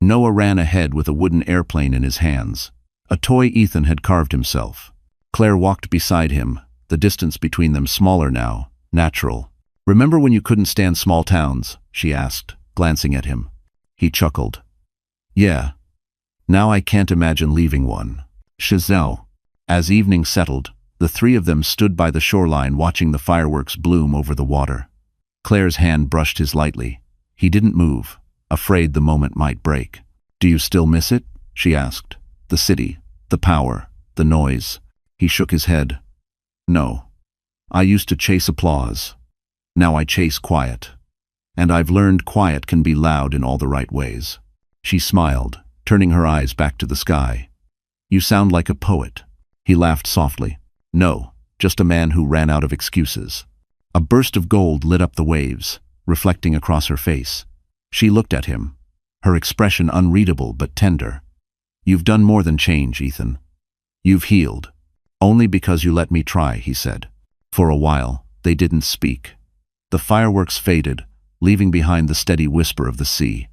Noah ran ahead with a wooden airplane in his hands, a toy Ethan had carved himself. Claire walked beside him, the distance between them smaller now, natural. "Remember when you couldn't stand small towns?" she asked, glancing at him. He chuckled. "Yeah. Now I can't imagine leaving one." Chazelle. As evening settled, the three of them stood by the shoreline watching the fireworks bloom over the water. Claire's hand brushed his lightly. He didn't move, afraid the moment might break. "Do you still miss it?" she asked. "The city, the power, the noise." He shook his head. "No. I used to chase applause. Now I chase quiet. And I've learned quiet can be loud in all the right ways." She smiled, turning her eyes back to the sky. "You sound like a poet." He laughed softly. "No, just a man who ran out of excuses." A burst of gold lit up the waves, reflecting across her face. She looked at him, her expression unreadable but tender. "You've done more than change, Ethan. You've healed. Only because you let me try," he said. For a while, they didn't speak. The fireworks faded, leaving behind the steady whisper of the sea.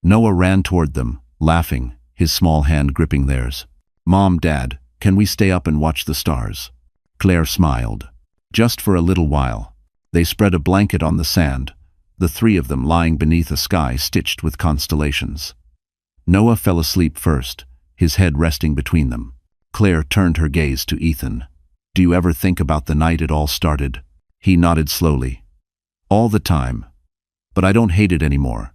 Noah ran toward them, laughing, his small hand gripping theirs. "Mom, Dad, can we stay up and watch the stars?" Claire smiled. Just for a little while. They spread a blanket on the sand, the three of them lying beneath a sky stitched with constellations. Noah fell asleep first, his head resting between them. Claire turned her gaze to Ethan. "Do you ever think about the night it all started?" He nodded slowly. "All the time. But I don't hate it anymore.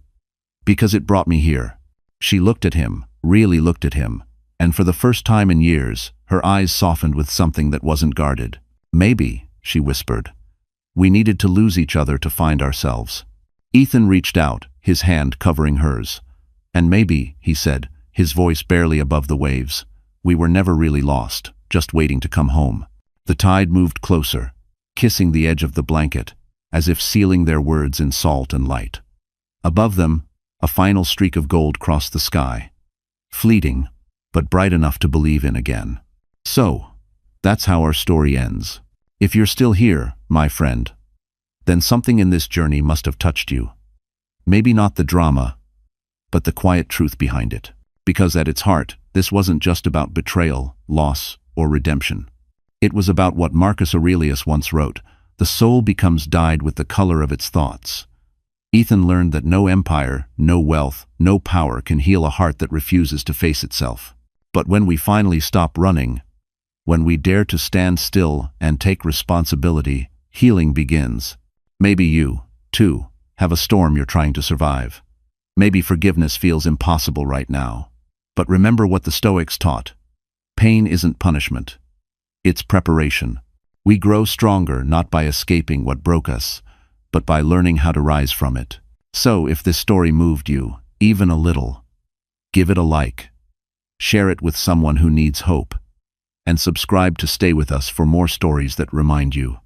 Because it brought me here." She looked at him, really looked at him, and for the first time in years, her eyes softened with something that wasn't guarded. "Maybe," she whispered. "We needed to lose each other to find ourselves." Ethan reached out, his hand covering hers. "And maybe," he said, his voice barely above the waves, "we were never really lost, just waiting to come home." The tide moved closer, kissing the edge of the blanket, as if sealing their words in salt and light. Above them, a final streak of gold crossed the sky. Fleeting, but bright enough to believe in again. So, that's how our story ends. If you're still here, my friend, then something in this journey must have touched you. Maybe not the drama, but the quiet truth behind it. Because at its heart, this wasn't just about betrayal, loss, or redemption. It was about what Marcus Aurelius once wrote: "The soul becomes dyed with the color of its thoughts." Ethan learned that no empire, no wealth, no power can heal a heart that refuses to face itself. But when we finally stop running, when we dare to stand still and take responsibility, healing begins. Maybe you, too, have a storm you're trying to survive. Maybe forgiveness feels impossible right now. But remember what the Stoics taught. Pain isn't punishment. It's preparation. We grow stronger not by escaping what broke us, but by learning how to rise from it. So if this story moved you, even a little, give it a like. Share it with someone who needs hope. And subscribe to stay with us for more stories that remind you.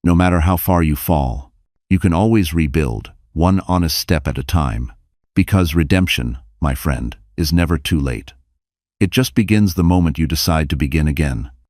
No matter how far you fall, you can always rebuild, one honest step at a time. Because redemption, my friend, is never too late. It just begins the moment you decide to begin again.